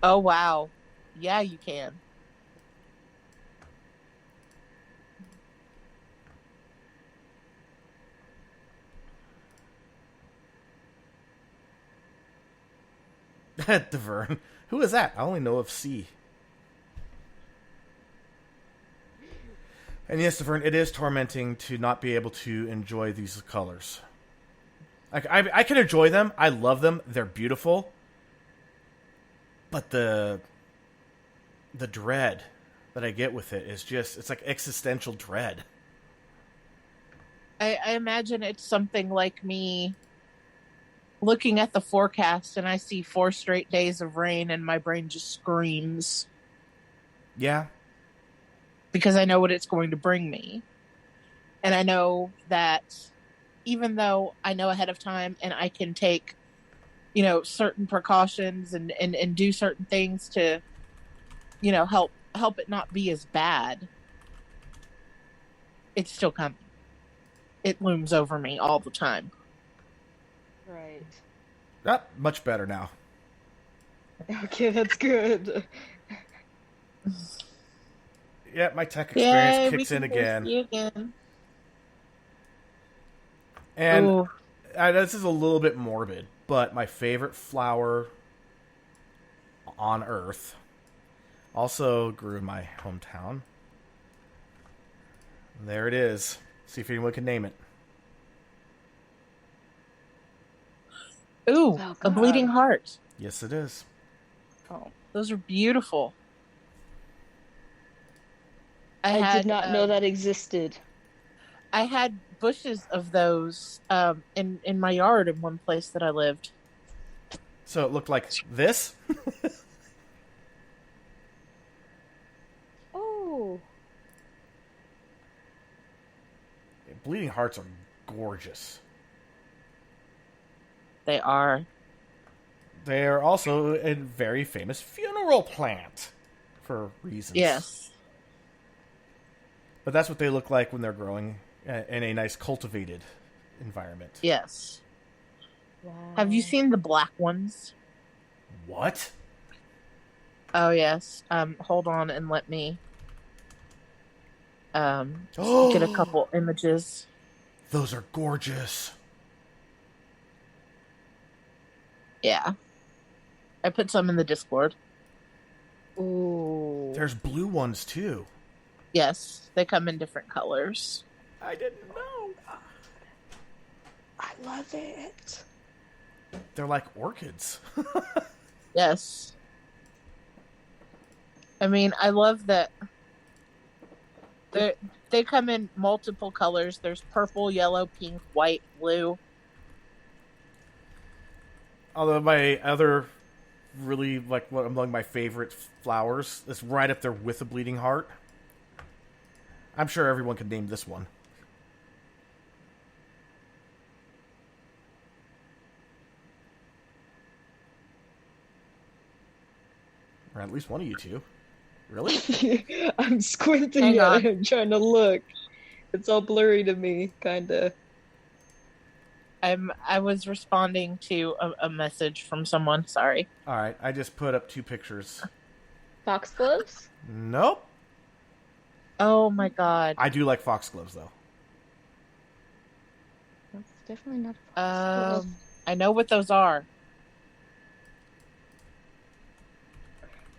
Oh, wow. Yeah, you can. Deverne. Who is that? I only know of C. And yes, Deverne, it is tormenting to not be able to enjoy these colors. I can enjoy them. I love them. They're beautiful. But the dread that I get with it is just, it's like existential dread. I imagine it's something like me looking at the forecast and I see 4 straight days of rain and my brain just screams. Yeah. Because I know what it's going to bring me. And I know that even though I know ahead of time and I can take, certain precautions and do certain things to, help it not be as bad, it's still coming. It looms over me all the time. Right. Much better now. Okay, that's good. Yeah, my tech experience kicks in again. And this is a little bit morbid, but my favorite flower on Earth also grew in my hometown. There it is. See if anyone can name it. Ooh, a bleeding heart. Yes, it is. Oh, those are beautiful. I did not know that existed. I had bushes of those in my yard in one place that I lived. So it looked like this? Oh. Bleeding hearts are gorgeous. They are. They are also a very famous funeral plant for reasons. Yes. But that's what they look like when they're growing in a nice cultivated environment. Yes. Wow. Have you seen the black ones? What? Oh, yes. Hold on and let me get a couple images. Those are gorgeous. Yeah. I put some in the Discord. Ooh. There's blue ones, too. Yes. They come in different colors. I didn't know. I love it. They're like orchids. Yes. I mean, I love that they come in multiple colors. There's purple, yellow, pink, white, blue. Although my other really, like, one among my favorite flowers is right up there with a bleeding heart. I'm sure everyone can name this one. Or at least one of you two. Really? I'm squinting Hang at on. him, trying to look. It's all blurry to me, kinda. I was responding to a message from someone. Sorry. Alright, I just put up 2 pictures. Foxgloves? Nope. Oh my god. I do like foxgloves, though. That's definitely not a foxglove. I know what those are.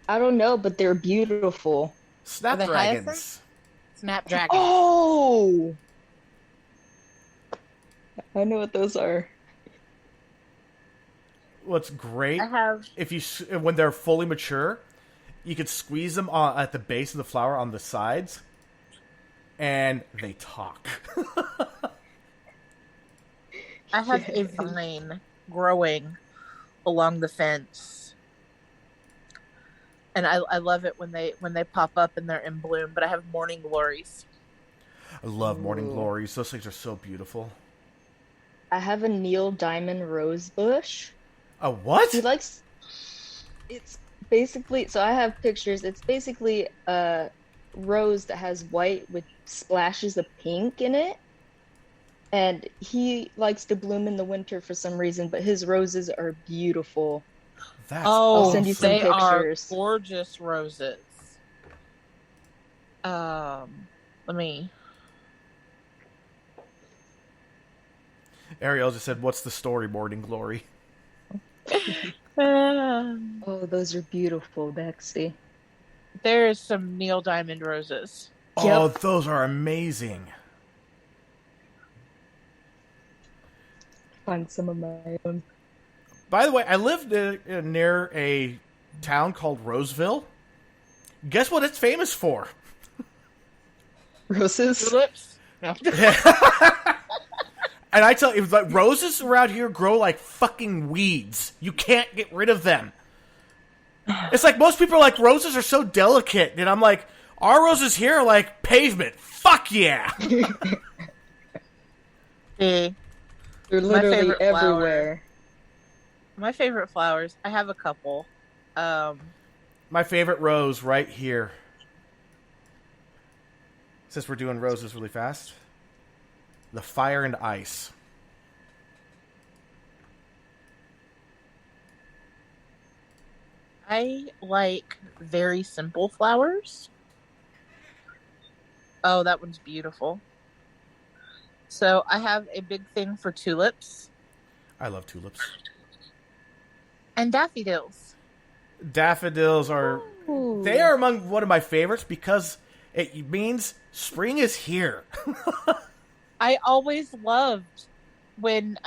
I don't know, but they're beautiful. Snapdragons. hyacinths? Snapdragon. Oh! I know what those are. What's great, I have. if you when they're fully mature, you could squeeze them at the base of the flower on the sides, and they talk. I have a vine growing along the fence, and I love it when they pop up and they're in bloom. But I have morning glories. I love morning glories. Those things are so beautiful. I have a Neil Diamond rose bush. A what? He likes... It's basically, so I have pictures. It's basically a rose that has white with splashes of pink in it. And he likes to bloom in the winter for some reason, but his roses are beautiful. That's I'll Oh, send you some they are pictures. gorgeous roses. Let me. Ariel just said, "What's the storyboarding glory?" Oh, those are beautiful, Bexy. There's some Neil Diamond roses. Oh, Yep. those are amazing. Find some of my own. By the way, I lived near a town called Roseville. Guess what it's famous for? Roses? Tulips. No. And I tell you, like, roses around here grow like fucking weeds. You can't get rid of them. It's like most people are like, roses are so delicate. And I'm like, our roses here are like pavement. Fuck yeah. They're literally favorite everywhere. My favorite flowers, I have a couple. My favorite rose right here. Since we're doing roses really fast. The Fire and Ice. I like very simple flowers. Oh, that one's beautiful. So I have a big thing for tulips I love tulips. and daffodils. Daffodils are... Ooh. They are among one of my favorites because it means spring is here. I always loved when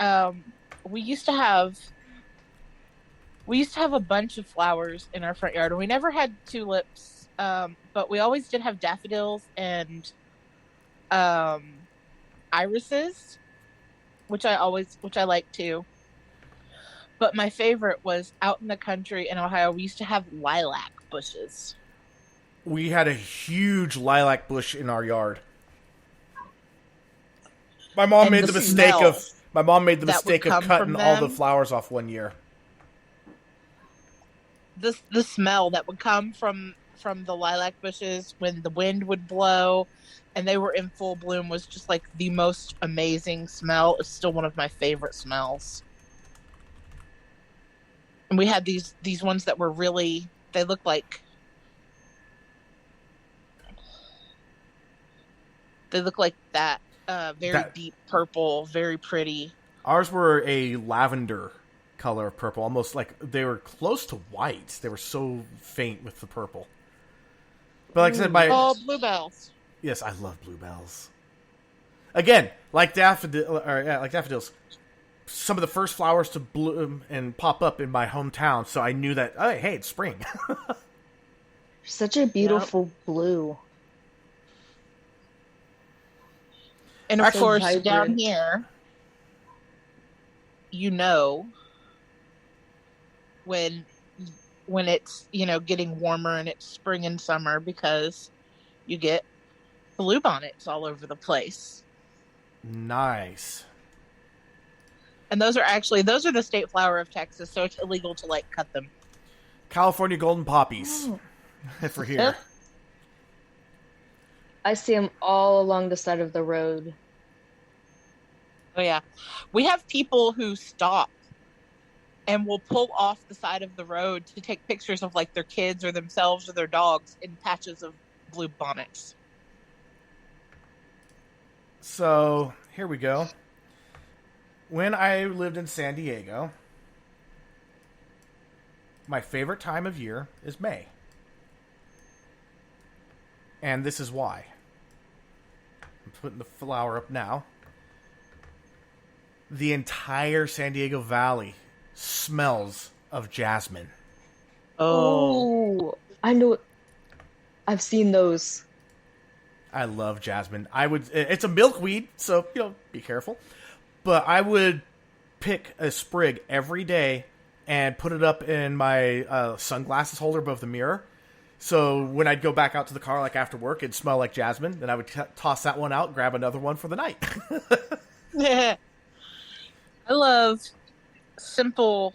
we used to have a bunch of flowers in our front yard. We never had tulips, but we always did have daffodils and irises, which I like too. But my favorite was out in the country in Ohio. We used to have lilac bushes. We had a huge lilac bush in our yard. My mom And made the the mistake smell of that would cutting come from all the them. flowers off one year. The smell that would come from the lilac bushes when the wind would blow and they were in full bloom was just like the most amazing smell. It's still one of my favorite smells. And we had these ones that were really, they looked like that very deep purple, very pretty. Ours were a lavender color of purple, almost like they were close to white. They were so faint with the purple. But like I said, Bluebells. yes, I love bluebells. Again, like daffodils, some of the first flowers to bloom and pop up in my hometown. So I knew that, oh, hey, it's spring. Such a beautiful blue. And of Actually, course, vibrant. down here, when it's, getting warmer and it's spring and summer because you get bluebonnets all over the place. Nice. And those are the state flower of Texas, so it's illegal to cut them. California golden poppies. For here. Yep. I see them all along the side of the road. Oh yeah. We have people who stop and will pull off the side of the road to take pictures of their kids or themselves or their dogs in patches of bluebonnets. So, here we go. When I lived in San Diego, my favorite time of year is May. And this is why. I'm putting the flower up now. The entire San Diego Valley smells of jasmine. Oh, I know. I've seen those. I love jasmine. It's a milkweed, so, be careful. But I would pick a sprig every day and put it up in my sunglasses holder above the mirror. So when I'd go back out to the car, after work, it'd smell like jasmine. Then I would toss that one out and grab another one for the night. Yeah. I love simple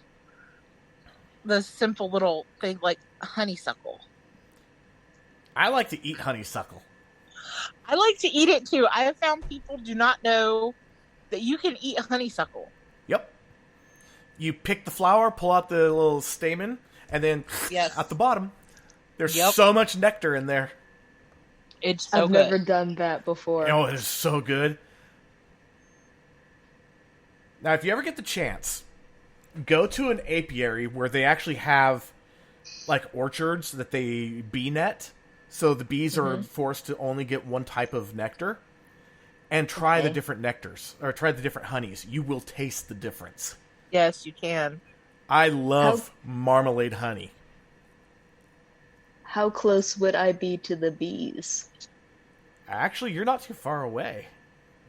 the simple little thing like honeysuckle. I like to eat honeysuckle. I like to eat it too. I have found people do not know that you can eat honeysuckle. Yep. You pick the flower, pull out the little stamen, and then at the bottom, there's so much nectar in there. It's so I've good. never done that before. Oh, it is so good. Now, if you ever get the chance, go to an apiary where they actually have, like, orchards that they bee net, so the bees are forced to only get one type of nectar, and try the different nectars, or try the different honeys. You will taste the difference. Yes, you can. I love marmalade honey. How close would I be to the bees? Actually, you're not too far away.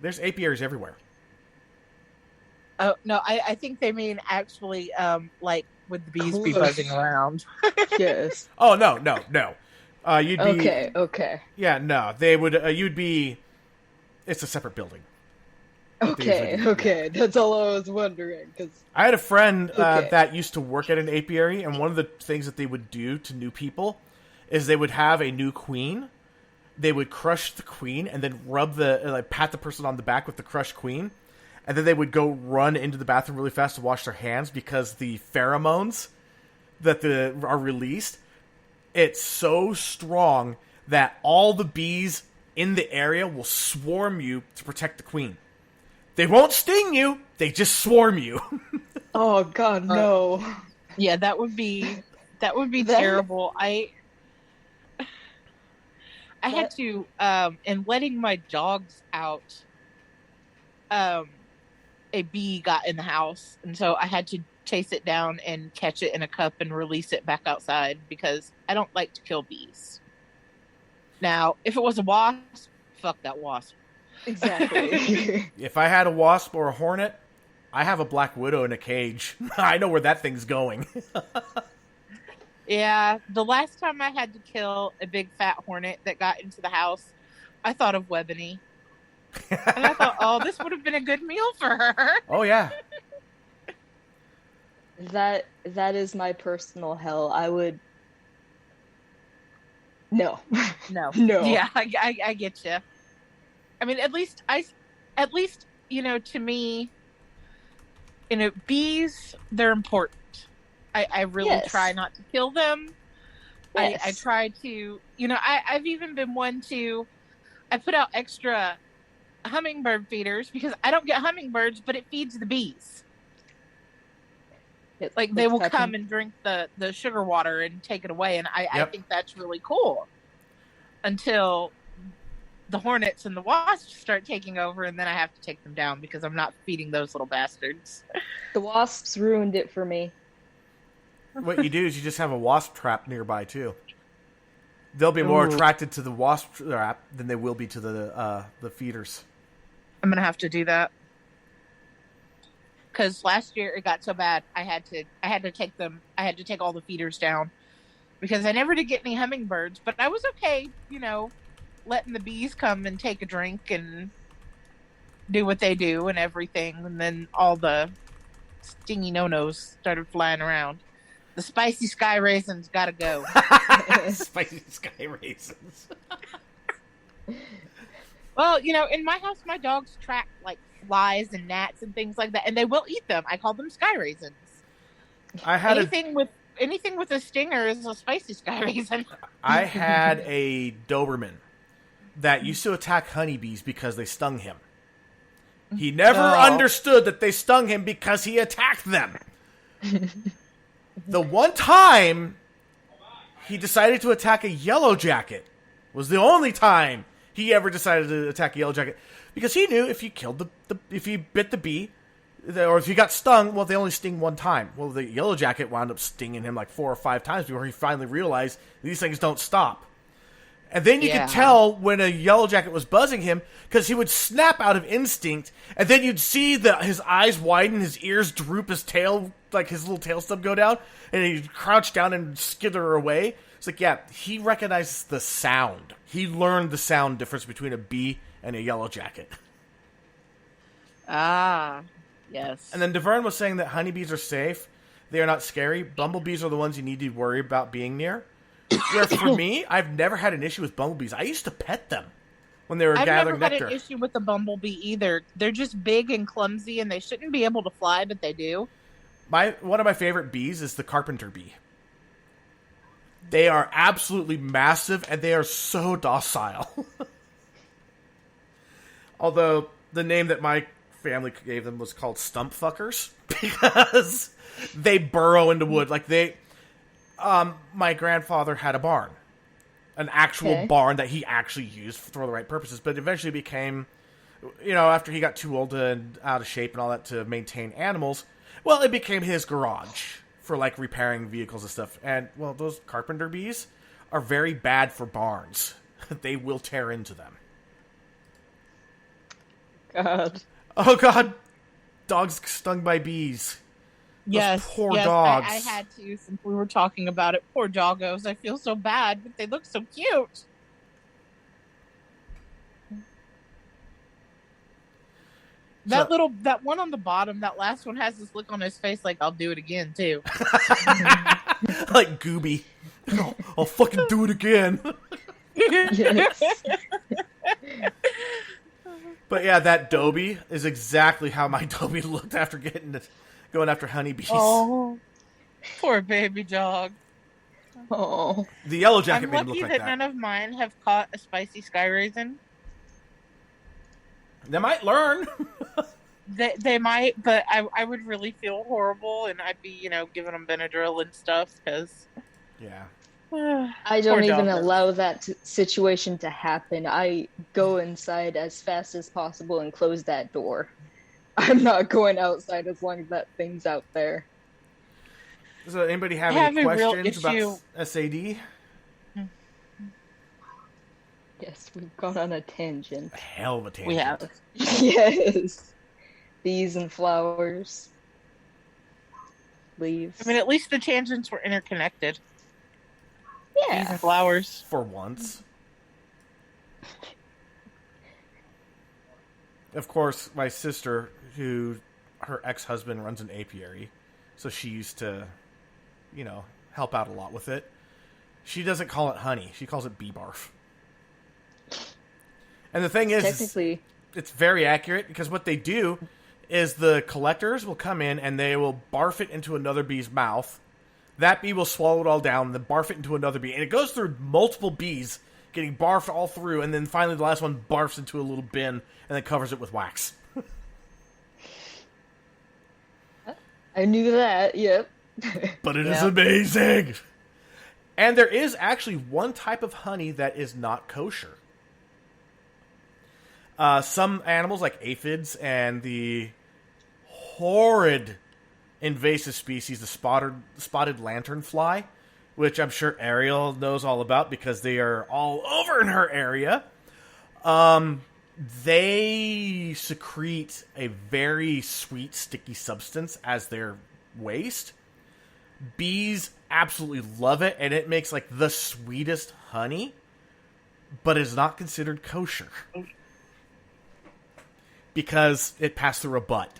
There's apiaries everywhere. Oh, no, I think they mean actually, like, would the bees be buzzing around? Yes. Oh, no. You'd be... Okay. Yeah, no. They would... you'd be... It's a separate building. Okay. That's all I was wondering. Cause... I had a friend that used to work at an apiary, and one of the things that they would do to new people is they would have a new queen. They would crush the queen and then pat the person on the back with the crushed queen. And then they would go run into the bathroom really fast to wash their hands because the pheromones that are released, it's so strong that all the bees in the area will swarm you to protect the queen. They won't sting you, they just swarm you. Oh God, no. Yeah, that would be terrible. I had to in letting my dogs out, a bee got in the house, and so I had to chase it down and catch it in a cup and release it back outside because I don't like to kill bees. Now, if it was a wasp, fuck that wasp. Exactly. If I had a wasp or a hornet, I have a black widow in a cage. I know where that thing's going. Yeah, the last time I had to kill a big fat hornet that got into the house, I thought of Webony. And I thought, oh, this would have been a good meal for her. Oh, yeah. That is my personal hell. I would... No. No. Yeah, I get you. I mean, at least, you know, to me, you know, bees, they're important. I really try not to kill them. Yes. I try to, you know, I've even been one to, I put out extra hummingbird feeders because I don't get hummingbirds, but it feeds the bees. Like they will come and drink the sugar water and take it away, and I think that's really cool. Until the hornets and the wasps start taking over, and then I have to take them down because I'm not feeding those little bastards. The wasps ruined it for me. What you do is you just have a wasp trap nearby too. They'll be more attracted to the wasp trap than they will be to the feeders. I'm gonna have to do that because last year it got so bad I had to take all the feeders down because I never did get any hummingbirds, but I was okay, you know, letting the bees come and take a drink and do what they do and everything, and then all the stingy no-nos started flying around. The spicy sky raisins gotta go. Spicy sky raisins. Well, you know, in my house, my dogs track like flies and gnats and things like that, and they will eat them. I call them sky raisins. Anything with a stinger is a spicy sky raisin. I had a Doberman that used to attack honeybees because they stung him. He never understood that they stung him because he attacked them. The one time he decided to attack a yellow jacket was the only time he ever decided to attack a yellow jacket, because he knew if you killed if you bit the bee, or if you got stung, well, they only sting one time. Well, the yellow jacket wound up stinging him like 4 or 5 times before he finally realized these things don't stop. And then you could tell when a yellow jacket was buzzing him because he would snap out of instinct, and then you'd see his eyes widen, his ears droop, his tail, like his little tail stub go down, and he'd crouch down and skither away. It's like, yeah, he recognizes the sound. He learned the sound difference between a bee and a yellow jacket. Ah, yes. And then Deverne was saying that honeybees are safe. They are not scary. Bumblebees are the ones you need to worry about being near. Where for me, I've never had an issue with bumblebees. I used to pet them when they were gathering nectar. I've never had an issue with the bumblebee either. They're just big and clumsy, and they shouldn't be able to fly, but they do. One of my favorite bees is the Carpenter Bee. They are absolutely massive, and they are so docile. Although, the name that my family gave them was called stump fuckers, because they burrow into wood. Like, my grandfather had a barn. An actual barn that he actually used for the right purposes, but eventually became, after he got too old and out of shape and all that to maintain animals, well, it became his garage for, like, repairing vehicles and stuff. And, well, those Carpenter Bees are very bad for barns. They will tear into them. God. Oh, God. Dogs stung by bees. Those poor dogs. I had to, since we were talking about it. Poor doggos. I feel so bad, but they look so cute. That one on the bottom, that last one has this look on his face like, I'll do it again, too. Like Gooby. I'll fucking do it again. Yes. But yeah, that Dobie is exactly how my Dobie looked after going after honeybees. Oh, poor baby dog. Oh. The yellow jacket I'm made him look lucky like that none of mine have caught a spicy sky raisin. They might learn. They might, but I would really feel horrible, and I'd be, giving them Benadryl and stuff, because... Yeah. I don't even allow that situation to happen. I go inside as fast as possible and close that door. I'm not going outside as long as that thing's out there. So anybody have any questions about SAD? Yes, we've gone on a tangent. A hell of a tangent. We have. Yes. Bees and flowers. Leaves. I mean, at least the tangents were interconnected. Yeah. Bees and flowers. For once. Of course, my sister, her ex-husband runs an apiary, so she used to, help out a lot with it. She doesn't call it honey. She calls it bee barf. And the thing is, technically, it's very accurate, because what they do is the collectors will come in and they will barf it into another bee's mouth. That bee will swallow it all down, and then barf it into another bee. And it goes through multiple bees, getting barfed all through, and then finally the last one barfs into a little bin, and then covers it with wax. I knew that, yep. But it is amazing! And there is actually one type of honey that is not kosher. Some animals, like aphids and the horrid invasive species, the spotted lanternfly, which I'm sure Ariel knows all about because they are all over in her area. They secrete a very sweet, sticky substance as their waste. Bees absolutely love it, and it makes like the sweetest honey, but is not considered kosher because it passed through a butt.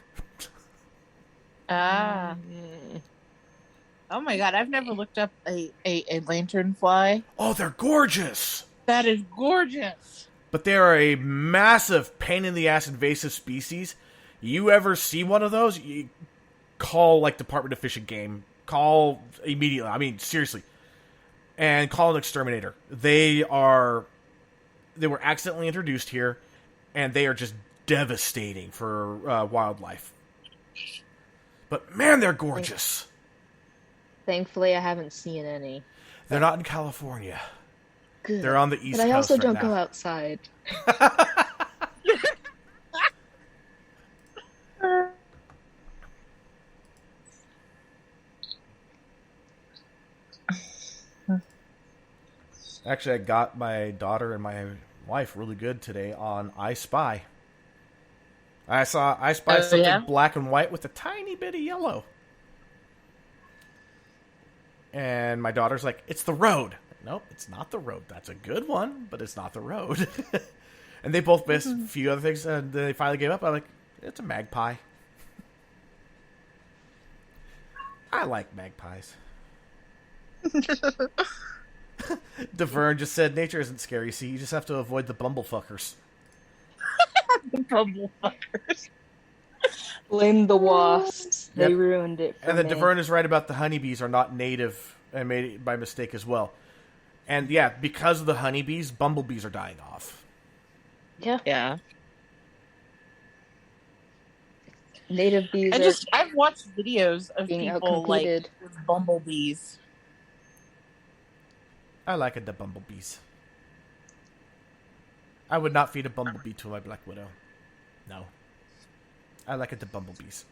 Ah. Oh my god, I've never looked up a lanternfly. Oh, they're gorgeous! That is gorgeous! But they are a massive pain-in-the-ass invasive species. You ever see one of those, you call, like, Department of Fish and Game. Call immediately. I mean, seriously. And call an exterminator. They were accidentally introduced here, and they are just devastating for wildlife. But, man, they're gorgeous. Thankfully, I haven't seen any. They're not in California. Good. They're on the East Coast. But I also don't now. go outside. Actually, I got my daughter and my wife really good today on I Spy. I Spy something black and white with a tiny bit of yellow. And my daughter's like, it's the road. Nope, it's not the road. That's a good one, but it's not the road. And they both missed a few other things, and then they finally gave up. I'm like, it's a magpie. I like magpies. DeVern just said nature isn't scary, see, you just have to avoid the bumblefuckers. The bumblefuckers. Blame the wasps. They Yep. ruined it for And then me. DeVern is right about the honeybees are not native and made it by mistake as well. And yeah, because of the honeybees, bumblebees are dying off. Yeah. Yeah. Native bees And are just, I've watched videos of being people like outcompeted. with bumblebees. I like the bumblebees. I would not feed a bumblebee to my Black Widow. No. I like the bumblebees.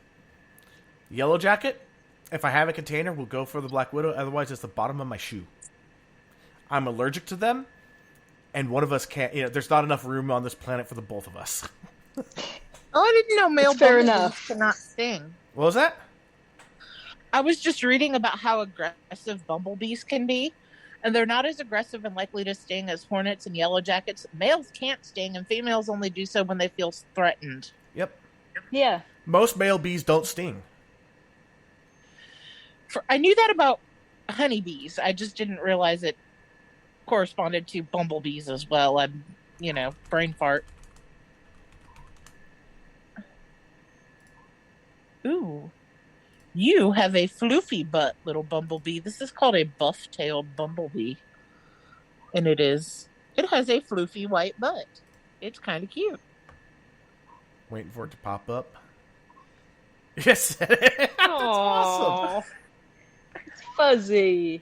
Yellow Jacket, if I have a container, will go for the Black Widow. Otherwise, it's the bottom of my shoe. I'm allergic to them, and one of us can't... there's not enough room on this planet for the both of us. Oh, I didn't know male It's fair bumblebees enough. cannot sting. What was that? I was just reading about how aggressive bumblebees can be, and they're not as aggressive and likely to sting as hornets and yellow jackets. Males can't sting, and females only do so when they feel threatened. Yep. Yeah. Most male bees don't sting. I knew that about honeybees. I just didn't realize it corresponded to bumblebees as well. I'm, brain fart. Ooh. You have a floofy butt, little bumblebee. This is called a buff-tailed bumblebee. And it has a floofy white butt. It's kind of cute. Waiting for it to pop up. Yes. That's awesome. It's fuzzy.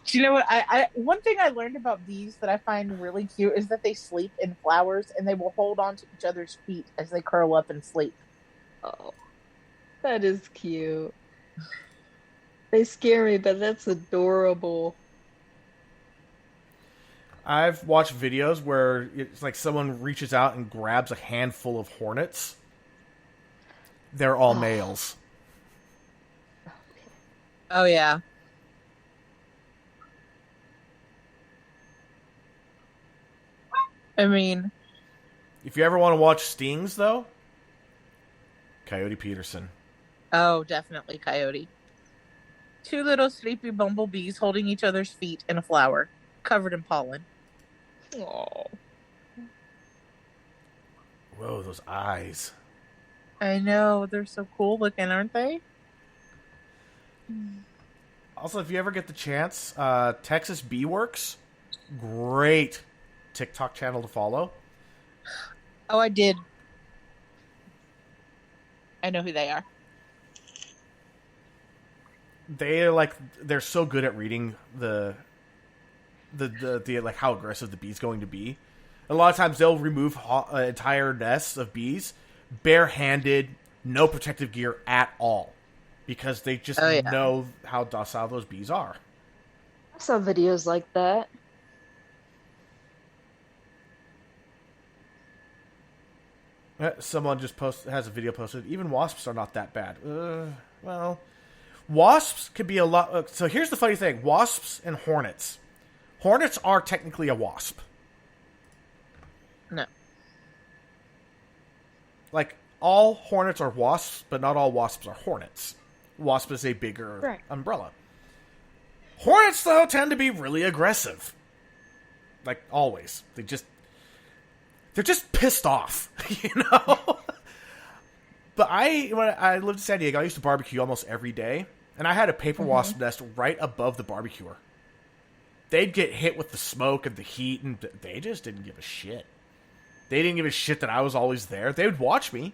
Do you know what? I one thing I learned about bees that I find really cute is that they sleep in flowers and they will hold on to each other's feet as they curl up and sleep. Oh, that is cute. They scare me, but that's adorable. I've watched videos where it's like someone reaches out and grabs a handful of hornets. They're all males. Oh, yeah. I mean... If you ever want to watch stings, though, Coyote Peterson. Oh, definitely Coyote. Two little sleepy bumblebees holding each other's feet in a flower, covered in pollen. Oh, Whoa, those eyes. I know, they're so cool looking, aren't they? Also, if you ever get the chance, Texas Bee Works, great TikTok channel to follow. Oh, I did. I know who they are. They're so good at reading the like how aggressive the bee's going to be. A lot of times they'll remove entire nests of bees barehanded, no protective gear at all, because they just know how docile those bees are. I saw videos like that. Someone just has a video posted. Even wasps are not that bad. Well, wasps could be a lot. So here's the funny thing: wasps and hornets. Hornets are technically a wasp. No. Like, all hornets are wasps, but not all wasps are hornets. Wasp is a bigger umbrella. Hornets, though, tend to be really aggressive. Like, always. They're just pissed off, But when I lived in San Diego, I used to barbecue almost every day, and I had a paper wasp nest right above the barbecuer. They'd get hit with the smoke and the heat, and they just didn't give a shit. They didn't give a shit that I was always there. They would watch me,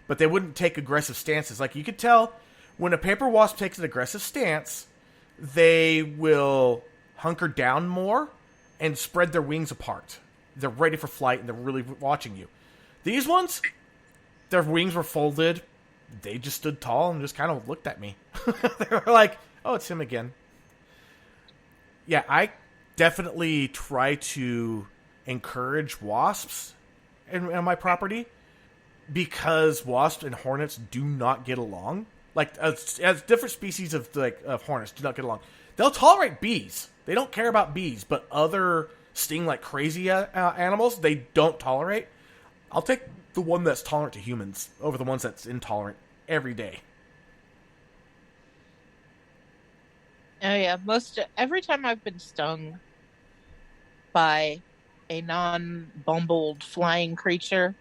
but they wouldn't take aggressive stances. Like, you could tell when a paper wasp takes an aggressive stance, they will hunker down more and spread their wings apart. They're ready for flight, and they're really watching you. These ones, their wings were folded. They just stood tall and just kind of looked at me. They were like, oh, it's him again. Yeah, I definitely try to encourage wasps in my property, because wasps and hornets do not get along. Like, as different species of hornets do not get along. They'll tolerate bees. They don't care about bees, but other sting like crazy animals, they don't tolerate. I'll take the one that's tolerant to humans over the ones that's intolerant every day. Oh yeah, every time I've been stung by a non-bumbled flying creature,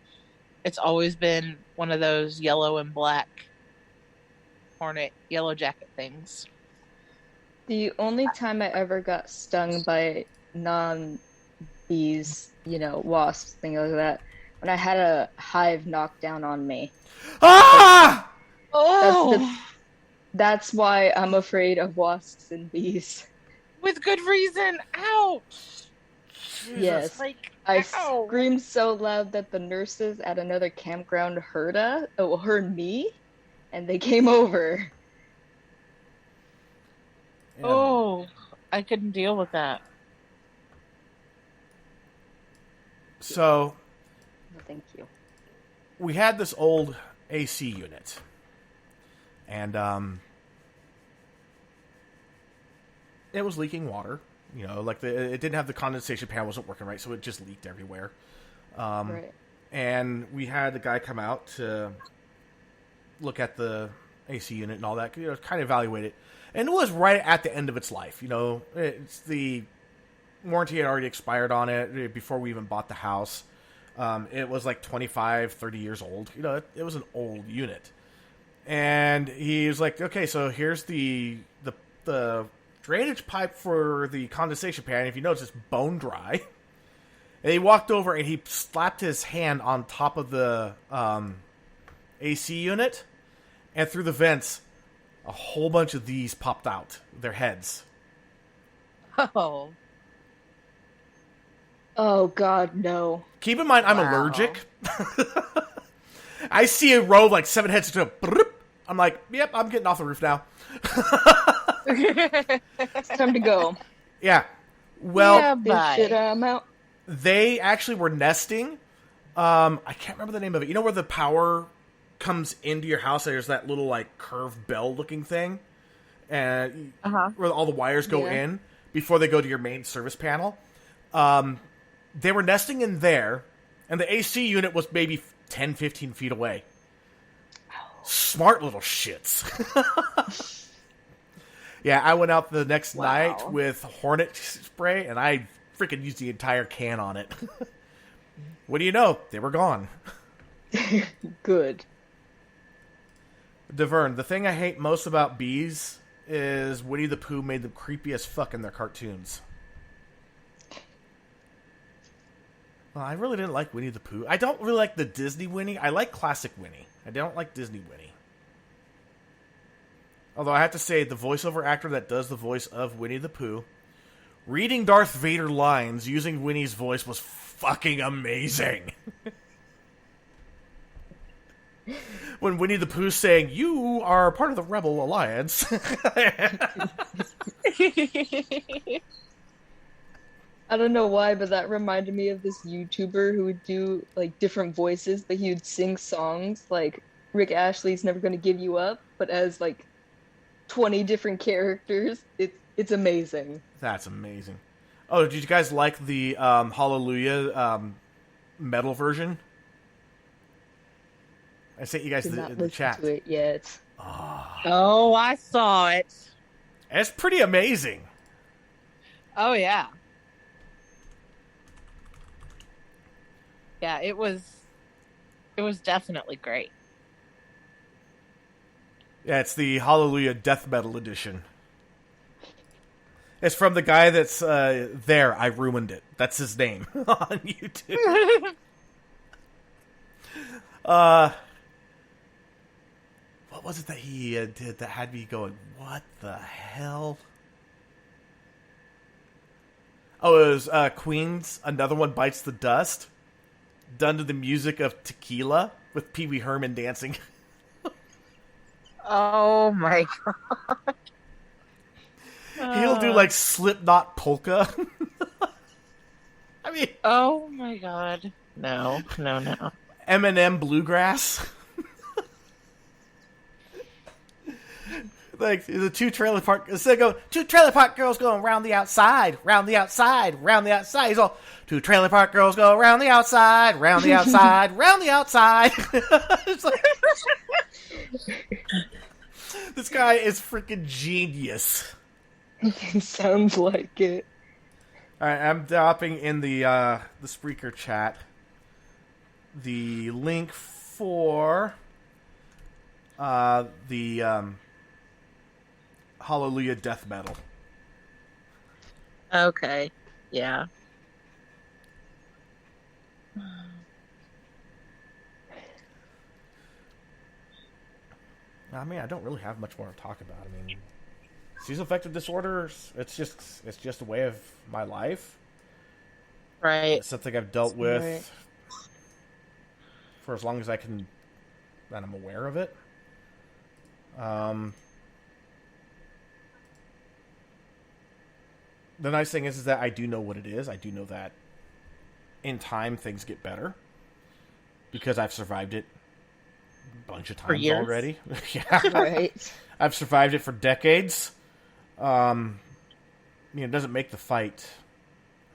it's always been one of those yellow and black hornet yellow jacket things. The only time I ever got stung by non-bees, wasps, things like that, when I had a hive knocked down on me. Ah! That's why I'm afraid of wasps and bees. With good reason. Ouch! Jesus. Yes. Like, I ow. screamed so loud that the nurses at another campground heard me, and they came over. Yeah. Oh, I couldn't deal with that. So, Thank you. we had this old AC unit. And, it was leaking water. Like it didn't have the condensation pan, wasn't working right, so it just leaked everywhere. Right. And we had the guy come out to look at the AC unit and all that, kind of evaluate it. And it was right at the end of its life. It's the warranty had already expired on it before we even bought the house. It was like 25, 30 years old. It was an old unit. And he's like, okay, so here's the drainage pipe for the condensation pan. If you notice, it's bone dry. And he walked over and he slapped his hand on top of the AC unit, and through the vents, a whole bunch of these popped out, their heads. Oh. Oh, God, no. Keep in mind, I'm Wow. allergic. I see a row of like 7 heads to I'm like, yep, I'm getting off the roof now. It's time to go. Yeah. Well, Yeah, This bye. shit, I'm out. they actually were nesting. I can't remember the name of it. You know where the power comes into your house? There's that little like curved bell looking thing, and where all the wires go Yeah. in before they go to your main service panel. They were nesting in there, and the AC unit was maybe 10, 15 feet away. Smart little shits. Yeah, I went out the next night with Hornet spray, and I freaking used the entire can on it. What do you know? They were gone. Good. Deverne, the thing I hate most about bees is Winnie the Pooh made them creepy as fuck in their cartoons. Well, I really didn't like Winnie the Pooh. I don't really like the Disney Winnie. I like classic Winnie. I don't like Disney Winnie. Although I have to say, the voiceover actor that does the voice of Winnie the Pooh, reading Darth Vader lines using Winnie's voice was fucking amazing. When Winnie the Pooh's saying, "You are part of the Rebel Alliance." I don't know why, but that reminded me of this YouTuber who would do like different voices, but he would sing songs like Rick Ashley's "Never Gonna Give You Up," but as like 20 different characters. It's amazing. That's amazing. Oh, did you guys like the Hallelujah metal version? I sent you guys Did the not listen chat. to it yet. Oh, I saw it. It's pretty amazing. Oh, yeah. Yeah, it was definitely great. Yeah, it's the Hallelujah Death Metal edition. It's from the guy that's there. I ruined it. That's his name on YouTube. What was it that he did that had me going, what the hell? Oh, it was Queen's Another One Bites the Dust, done to the music of Tequila with Pee Wee Herman dancing. Oh my god. He'll do like Slipknot polka. I mean, Oh my god. No. Eminem bluegrass. Like the two trailer park instead of going, two trailer park girls going round the outside, round the outside, round the outside. He's all, two trailer park girls go round the outside, round the outside, round the outside. It's like, this guy is freaking genius. Sounds like it. All right, I'm dropping in the Spreaker chat the link for the Hallelujah death metal. Okay. Yeah. I mean, I don't really have much more to talk about. I mean, seasonal affective disorder, it's just a way of my life. Right. It's something I've dealt with Right. for as long as I can, that I'm aware of it. The nice thing is that I do know what it is. I do know that in time things get better because I've survived it a bunch of times years? already. Yeah, Right. I've survived it for decades. It doesn't make the fight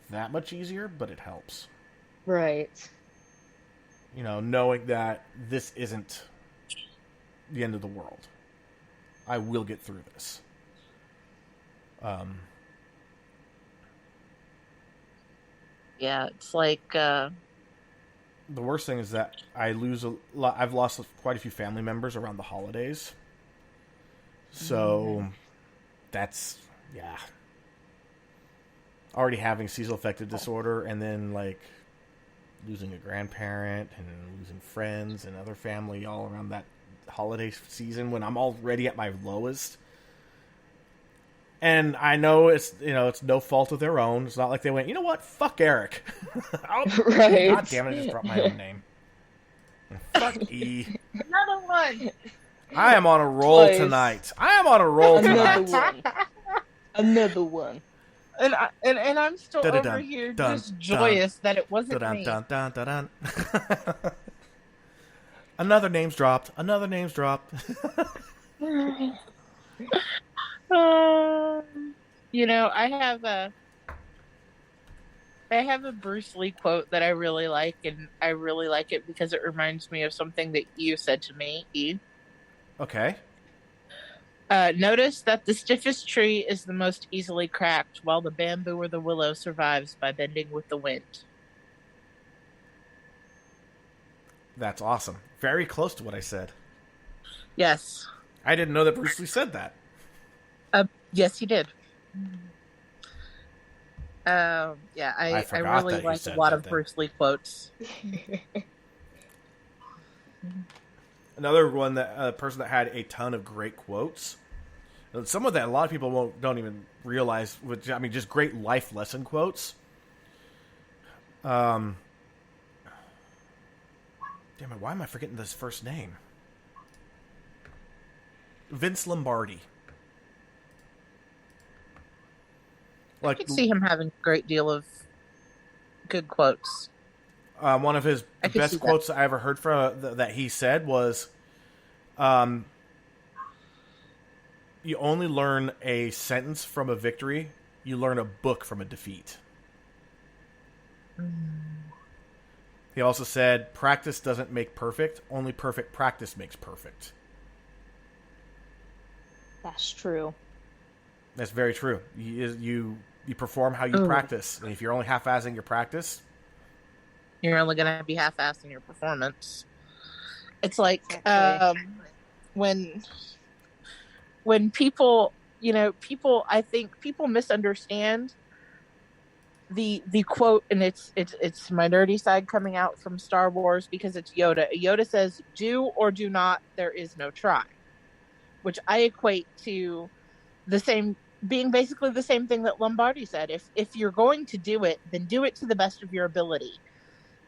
that much easier, but it helps. Right. Knowing that this isn't the end of the world. I will get through this. Yeah, it's like The worst thing is that I lose a lot. I've lost quite a few family members around the holidays. So that's, yeah. Already having seasonal affective disorder and then like losing a grandparent and losing friends and other family all around that holiday season when I'm already at my lowest. And I know it's no fault of their own. It's not like they went, you know what, fuck Eric. Right. God damn it, I just dropped my own name. Fuck E. another one. I am on a roll Twice. tonight. I am on a roll Another tonight. one. Another one. And I'm still Dun-dun-dun, over here dun, just joyous that it wasn't Dun, me. dun, dun, dun, dun. Another name's dropped. Another name's dropped. I have a Bruce Lee quote that I really like, and I really like it because it reminds me of something that you said to me, E. Okay. Notice that the stiffest tree is the most easily cracked, while the bamboo or the willow survives by bending with the wind. That's awesome. Very close to what I said. Yes. I didn't know that Bruce Lee said that. Yes, he did. I forgot really that he like a said lot that of then. Bruce Lee quotes. Another one that a person that had a ton of great quotes. Some of that a lot of people don't even realize. Which, I mean, just great life lesson quotes. Damn it! Why am I forgetting this first name? Vince Lombardi. I could see him having a great deal of good quotes. One of his I could see best that. quotes I ever heard that he said was, "You only learn a sentence from a victory. You learn a book from a defeat." He also said, "Practice doesn't make perfect. Only perfect practice makes perfect." That's true. That's very true. You perform how you practice, and if you're only half-assing your practice, You're only going to be half-assing your performance. It's like Exactly. when people, I think people misunderstand the quote, and it's my nerdy side coming out from Star Wars because it's Yoda. Yoda says, "Do or do not, there is no try," which I equate to being basically the same thing that Lombardi said. If you're going to do it, then do it to the best of your ability.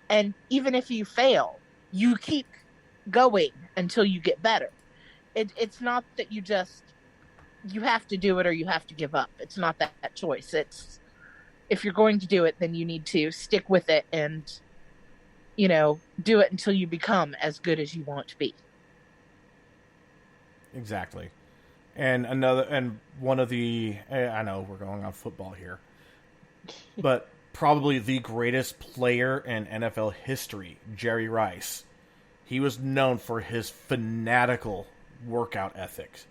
And even if you fail, you keep going until you get better. It's not that you have to do it or you have to give up. It's not that choice. It's if you're going to do it, then you need to stick with it and, do it until you become as good as you want to be. exactly. And one of the, I know we're going on football here, but probably the greatest player in NFL history, Jerry Rice. He was known for his fanatical workout ethics.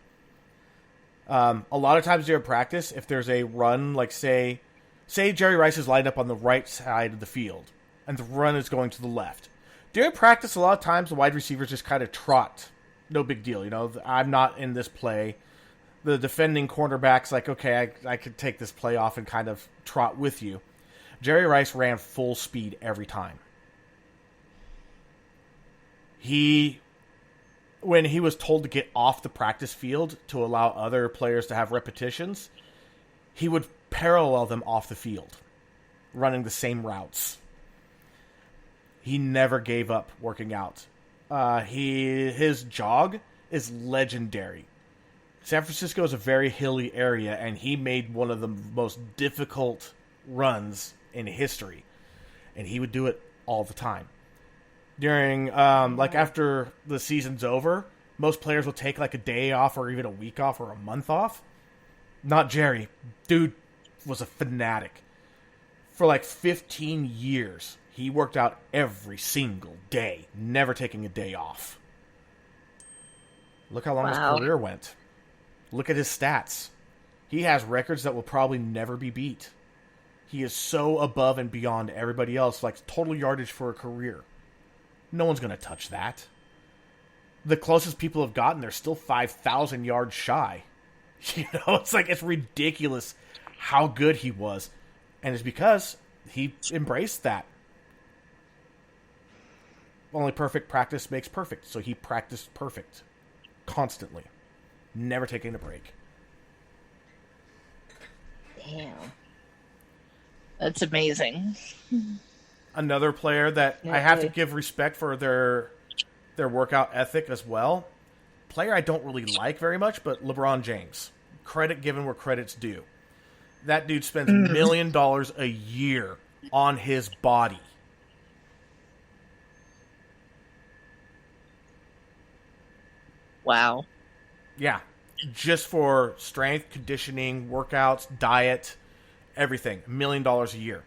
A lot of times during practice, if there's a run, like say Jerry Rice is lined up on the right side of the field, and the run is going to the left. During practice, a lot of times the wide receivers just kind of trot. No big deal, I'm not in this play. The defending cornerback's like, okay, I could take this play off and kind of trot with you. Jerry Rice ran full speed every time. When he was told to get off the practice field to allow other players to have repetitions, he would parallel them off the field, running the same routes. He never gave up working out. His jog is legendary. San Francisco is a very hilly area, and he made one of the most difficult runs in history. And he would do it all the time. During, after the season's over, most players will take like a day off or even a week off or a month off. Not Jerry. Dude was a fanatic. For like 15 years, he worked out every single day, never taking a day off. Look how long his career went. Look at his stats. He has records that will probably never be beat. He is so above and beyond everybody else, like total yardage for a career. No one's going to touch that. The closest people have gotten, they're still 5,000 yards shy. It's ridiculous how good he was. And it's because he embraced that. Only perfect practice makes perfect. So he practiced perfect. Constantly. Never taking a break. Damn. That's amazing. Another player that I have to give respect for their workout ethic as well. Player I don't really like very much, but LeBron James. Credit given where credit's due. That dude spends $1 million a year on his body. Wow. Yeah. Just for strength, conditioning, workouts, diet, everything. $1 million a year.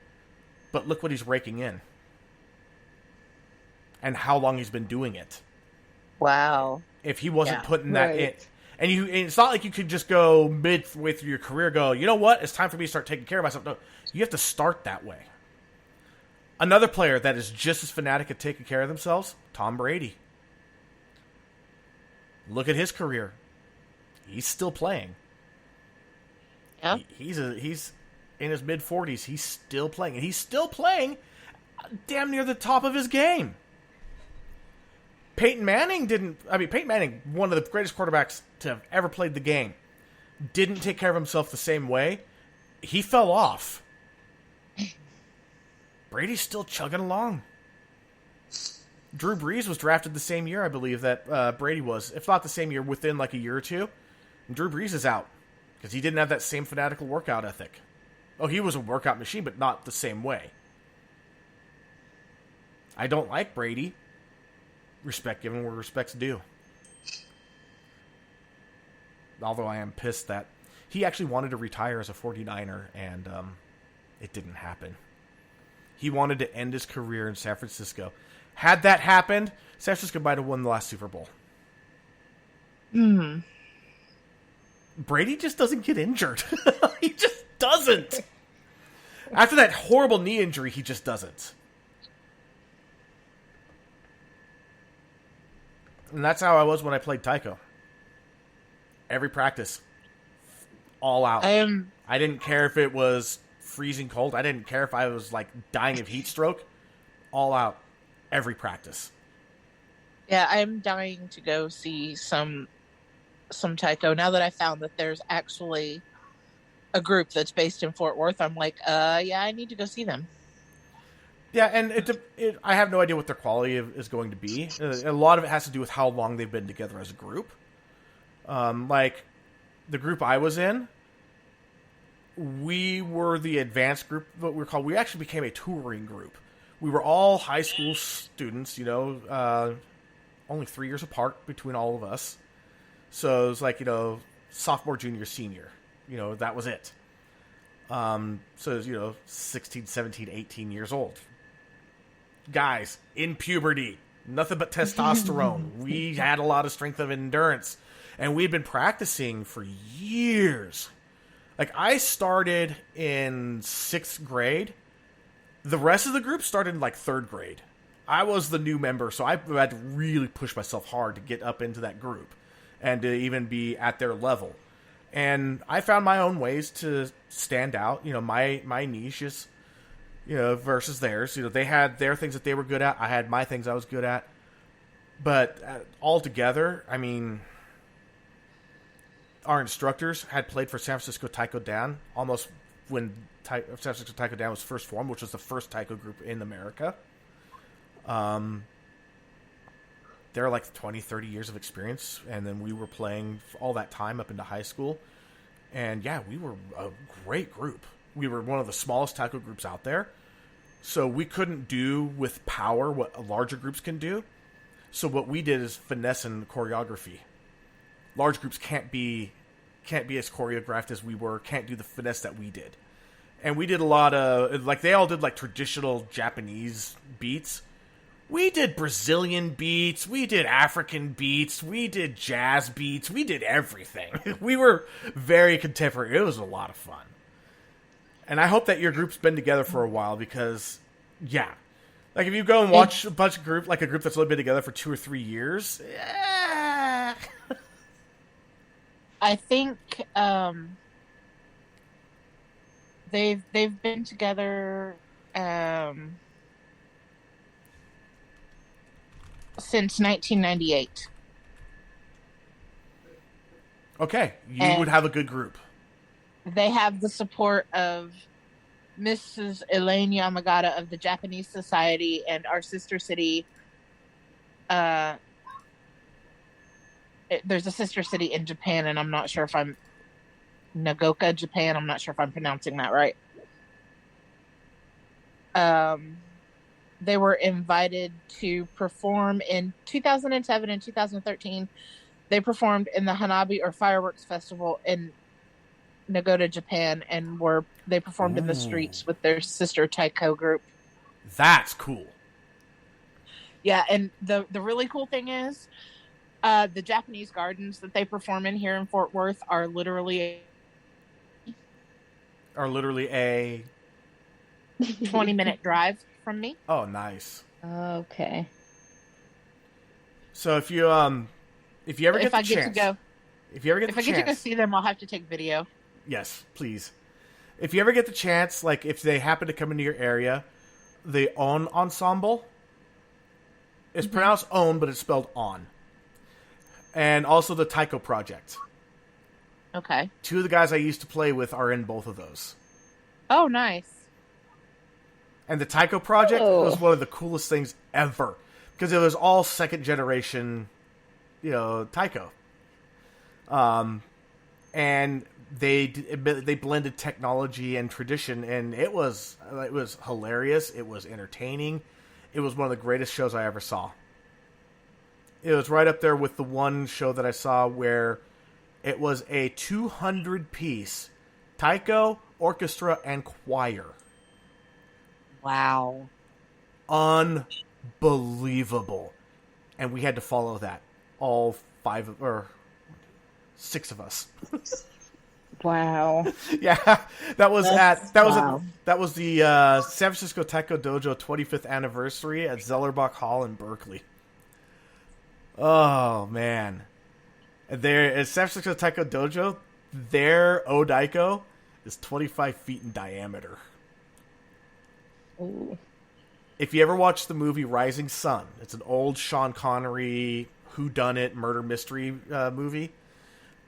But look what he's raking in. And how long he's been doing it. Wow. If he wasn't putting that in. And it's not like you could just go midway through your career, go, you know what? It's time for me to start taking care of myself. No, you have to start that way. Another player that is just as fanatic at taking care of themselves, Tom Brady. Look at his career. He's still playing. Yeah. He's in his mid-40s. He's still playing. And he's still playing damn near the top of his game. Peyton Manning, one of the greatest quarterbacks to have ever played the game, didn't take care of himself the same way. He fell off. Brady's still chugging along. Drew Brees was drafted the same year, I believe, that Brady was. If not the same year, within like a year or two. And Drew Brees is out. Because he didn't have that same fanatical workout ethic. Oh, he was a workout machine, but not the same way. I don't like Brady. Respect given where respect's due. Although I am pissed that he actually wanted to retire as a 49er, and it didn't happen. He wanted to end his career in San Francisco. Had that happened, San Francisco might have won the last Super Bowl. Brady just doesn't get injured. He just doesn't. After that horrible knee injury, he just doesn't. And that's how I was when I played Taiko. Every practice. All out. I didn't care if it was freezing cold. I didn't care if I was like dying of heat stroke. All out. Every practice. Yeah, I'm dying to go see some Taiko. Now that I found that there's actually a group that's based in Fort Worth, I'm like, yeah, I need to go see them. Yeah, and I have no idea what their quality is going to be. A lot of it has to do with how long they've been together as a group. Like, the group I was in, we were the advanced group, what we're called. We actually became a touring group. We were all high school students, only 3 years apart between all of us. So it was like, sophomore, junior, senior. That was it. So it was, 16, 17, 18 years old. Guys, in puberty, nothing but testosterone. We had a lot of strength of endurance. And we'd been practicing for years. Like, I started in 6th grade. The rest of the group started in, like, 3rd grade. I was the new member, so I had to really push myself hard to get up into that group and to even be at their level. And I found my own ways to stand out. You know, my niche is, you know, versus theirs. You know, they had their things that they were good at. I had my things I was good at. But all together, I mean, our instructors had played for San Francisco Taiko Dan almost when San Francisco Taiko Dan was first formed, which was the first taiko group in America. They're like 20, 30 years of experience, and then we were playing all that time up into high school. And yeah, we were a great group. We were one of the smallest taiko groups out there, so we couldn't do with power what larger groups can do. So what we did is finesse and choreography. Large groups can't be as choreographed as we were, can't do the finesse that we did. And we did a lot of, like, they all did like traditional Japanese beats. We did Brazilian beats, we did African beats, we did jazz beats, we did everything. We were very contemporary. It was a lot of fun. And I hope that your group's been together for a while because, yeah. Like, if you go and watch a bunch of group, like a group that's only been together for 2 or 3 years, yeah. I think they've been together since 1998. Okay, you would have a good group. They have the support of Mrs. Elaine Yamagata of the Japanese Society and our sister city. There's a sister city in Japan, and I'm not sure if I'm Nagoka, Japan. I'm not sure if I'm pronouncing that right. They were invited to perform in 2007 and 2013. They performed in the Hanabi or Fireworks Festival in Nagoya, Japan, and they performed in the streets with their sister Taiko group. That's cool. Yeah, and the really cool thing is the Japanese gardens that they perform in here in Fort Worth are literally a 20-minute drive from me. Oh, nice. Okay. So if you ever get the chance, if I get to go see them, I'll have to take video. Yes, please. If you ever get the chance, like if they happen to come into your area, the On Ensemble is pronounced "on," but it's spelled "on," and also the Taiko Project. Okay. 2 of the guys I used to play with are in both of those. Oh, nice. And the Taiko Project was one of the coolest things ever. Because it was all second generation, Taiko. And they blended technology and tradition, and it was hilarious. It was entertaining. It was one of the greatest shows I ever saw. It was right up there with the one show that I saw where it was a 200-piece Taiko, orchestra, and choir. Wow. Unbelievable. And we had to follow that. All 6 of us. Wow. Yeah. That was the San Francisco Techo Dojo 25th anniversary at Zellerbach Hall in Berkeley. Oh, man. There at San Francisco Taiko Dojo, their Odaiko is 25 feet in diameter. Ooh. If you ever watch the movie Rising Sun, it's an old Sean Connery whodunit murder mystery movie.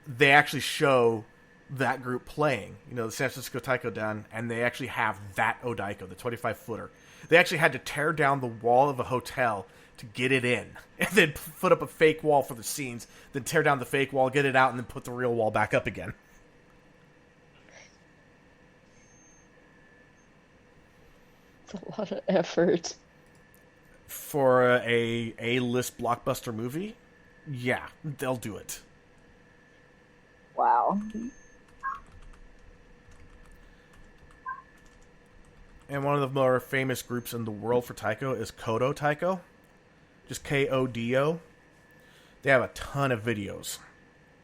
They actually show that group playing, the San Francisco Taiko Dan, and they actually have that Odaiko, the 25-footer. They actually had to tear down the wall of a hotel to get it in, and then put up a fake wall for the scenes, then tear down the fake wall, get it out, and then put the real wall back up again. It's a lot of effort. For a A-list blockbuster movie, yeah, they'll do it. Wow. And one of the more famous groups in the world for Taiko is Kodo Taiko. Just Kodo. They have a ton of videos.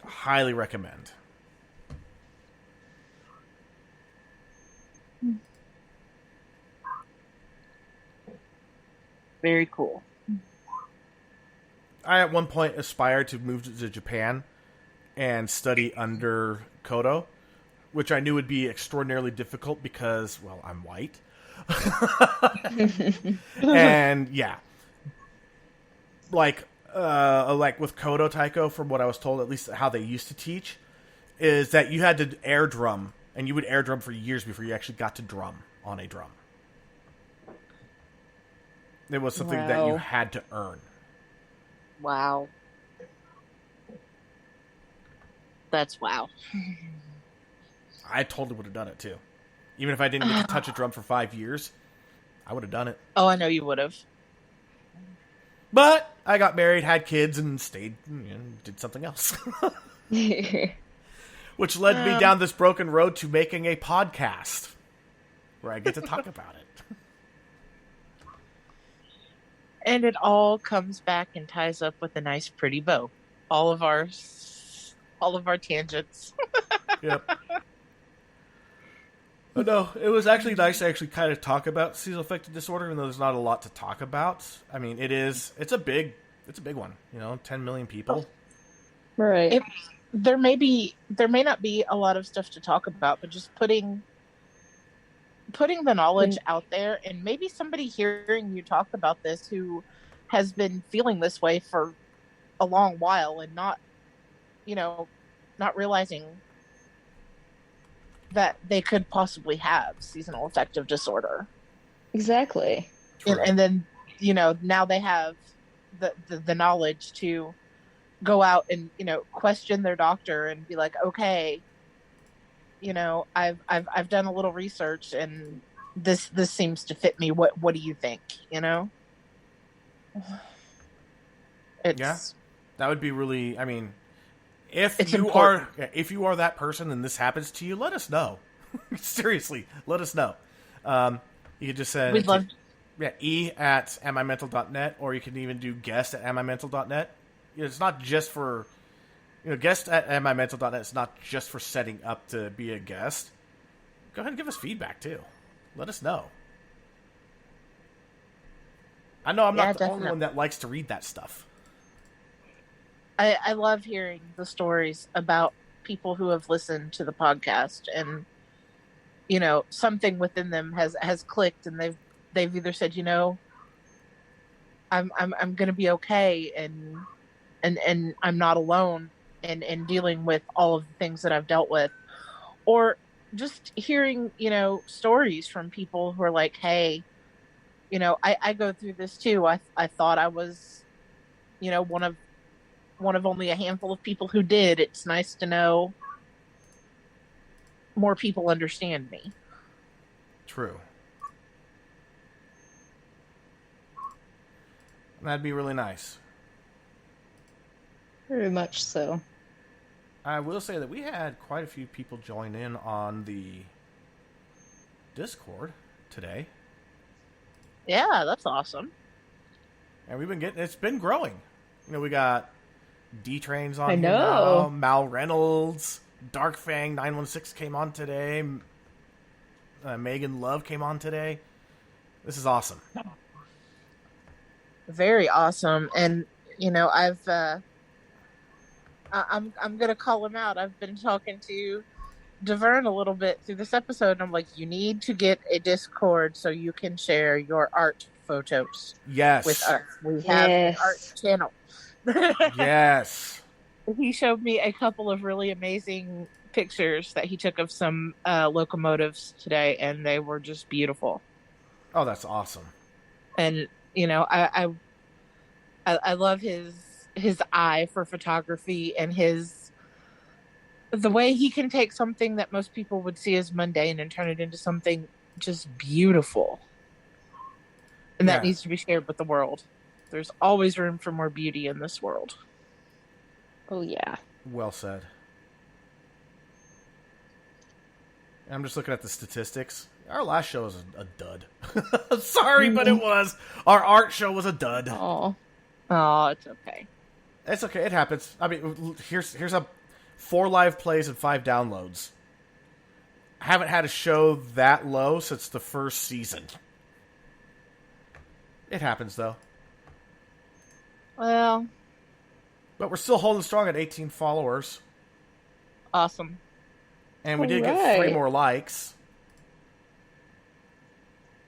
Highly recommend. Very cool. I, at one point, aspired to move to Japan and study under Kodo, which I knew would be extraordinarily difficult because, well, I'm white. And, yeah. Like with Kodo Taiko, from what I was told, at least how they used to teach, is that you had to air drum, and you would air drum for years before you actually got to drum on a drum. It was something that you had to earn. Wow. That's wow. I totally would have done it, too. Even if I didn't get to touch a drum for 5 years, I would have done it. Oh, I know you would have. But I got married, had kids, and stayed, did something else. Which led me down this broken road to making a podcast where I get to talk about it. And it all comes back and ties up with a nice, pretty bow. All of our tangents. Yep. But no, it was actually nice to actually kind of talk about seasonal affective disorder, even though there's not a lot to talk about. I mean, it's a big one. 10 million people. Right. There may not be a lot of stuff to talk about, but just putting the knowledge out there, and maybe somebody hearing you talk about this who has been feeling this way for a long while and not realizing that they could possibly have seasonal affective disorder. Exactly. And then, now they have the knowledge to go out and, question their doctor and be like, okay, I've done a little research and this seems to fit me. What do you think? Yeah, that would be really. I mean, if you are that person and this happens to you, let us know. Seriously, let us know. You could just send e@amimental.net, or you can even do guest@amimental.net. It's not just for. Guest at amimental.net is not just for setting up to be a guest. Go ahead and give us feedback, too. Let us know. I know I'm not the only one that likes to read that stuff. I love hearing the stories about people who have listened to the podcast and, something within them has clicked and they've either said, I'm going to be okay and I'm not alone. And dealing with all of the things that I've dealt with, or just hearing, stories from people who are like, hey, I go through this too. I thought I was, one of only a handful of people who did. It's nice to know more people understand me. True. That'd be really nice. Very much so. I will say that we had quite a few people join in on the Discord today. Yeah, that's awesome. And it's been growing. We got D-Trains on I here know. now, Mal Reynolds, Dark Fang 916 came on today, Megan Love came on today. This is awesome. Very awesome. And, I'm gonna call him out. I've been talking to Deverne a little bit through this episode, and I'm like, you need to get a Discord so you can share your art photos. Yes. With us. We have an art channel. Yes. He showed me a couple of really amazing pictures that he took of some locomotives today, and they were just beautiful. Oh, that's awesome. And I love his eye for photography and the way he can take something that most people would see as mundane and turn it into something just beautiful. And that needs to be shared with the world. There's always room for more beauty in this world. Oh, yeah. Well said. I'm just looking at the statistics. Our last show was a dud. Sorry, but it was. Our art show was a dud. Oh, it's okay. It's okay. It happens. I mean, here's a 4 live plays and 5 downloads. I haven't had a show that low since the first season. It happens, though. Well, but we're still holding strong at 18 followers. Awesome. And we did get 3 more likes.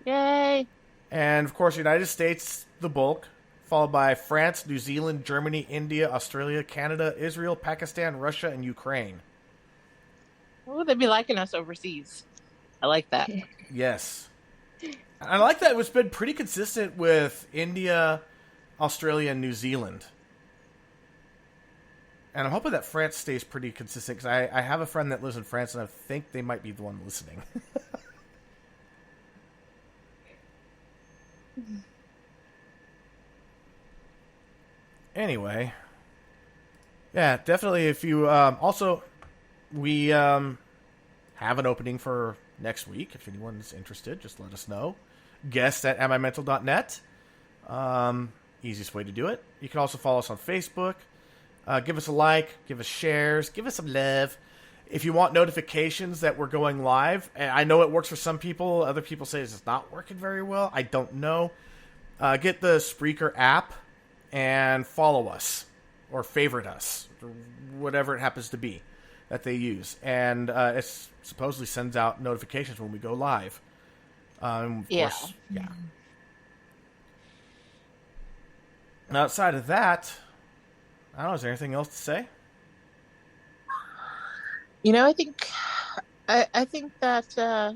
Yay. And, of course, United States, the bulk, followed by France, New Zealand, Germany, India, Australia, Canada, Israel, Pakistan, Russia, and Ukraine. What would they be liking us overseas? I like that. Yes. I like that it's been pretty consistent with India, Australia, and New Zealand. And I'm hoping that France stays pretty consistent, because I have a friend that lives in France, and I think they might be the one listening. Anyway. Yeah, definitely if you... also, we have an opening for next week. If anyone's interested, just let us know. Guest at amimental.net. Easiest way to do it. You can also follow us on Facebook. Give us a like. Give us shares. Give us some love. If you want notifications that we're going live, and I know it works for some people. Other people say it's not working very well. I don't know. Get the Spreaker app and follow us. Or favorite us. Or whatever it happens to be that they use. And it supposedly sends out notifications when we go live. Of course, yeah. And outside of that, I don't know, is there anything else to say? You know, I think that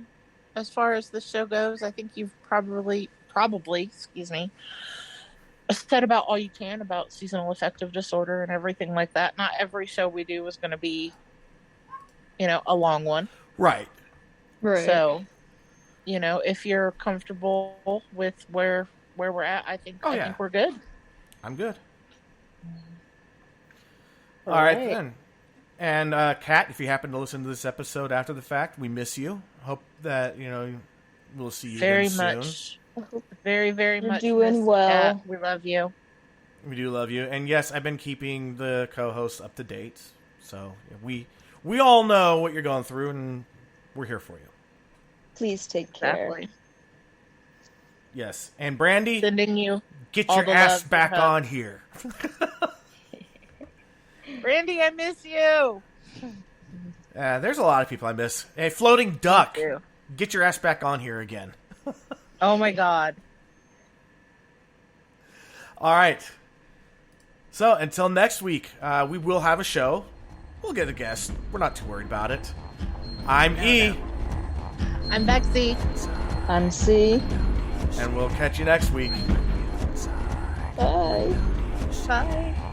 as far as the show goes, I think you've probably, excuse me, said about all you can about seasonal affective disorder and everything like that. Not every show we do is going to be, a long one. Right. So, if you're comfortable with where we're at, I think we're good. I'm good. All right then. And Kat, if you happen to listen to this episode after the fact, we miss you. Hope that we'll see you very again much. Soon. Very, very much. You're doing well. Kat. We love you. We do love you. And yes, I've been keeping the co-hosts up to date. So we all know what you're going through, and we're here for you. Please take care. Exactly. Yes. And Brandy, sending you get your ass back on here. Brandy, I miss you. There's a lot of people I miss. Hey, Floating Duck, get your ass back on here again. Oh my God. All right. So until next week, we will have a show. We'll get a guest. We're not too worried about it. I'm E. I'm Bexy. I'm C. And we'll catch you next week. Bye. Bye.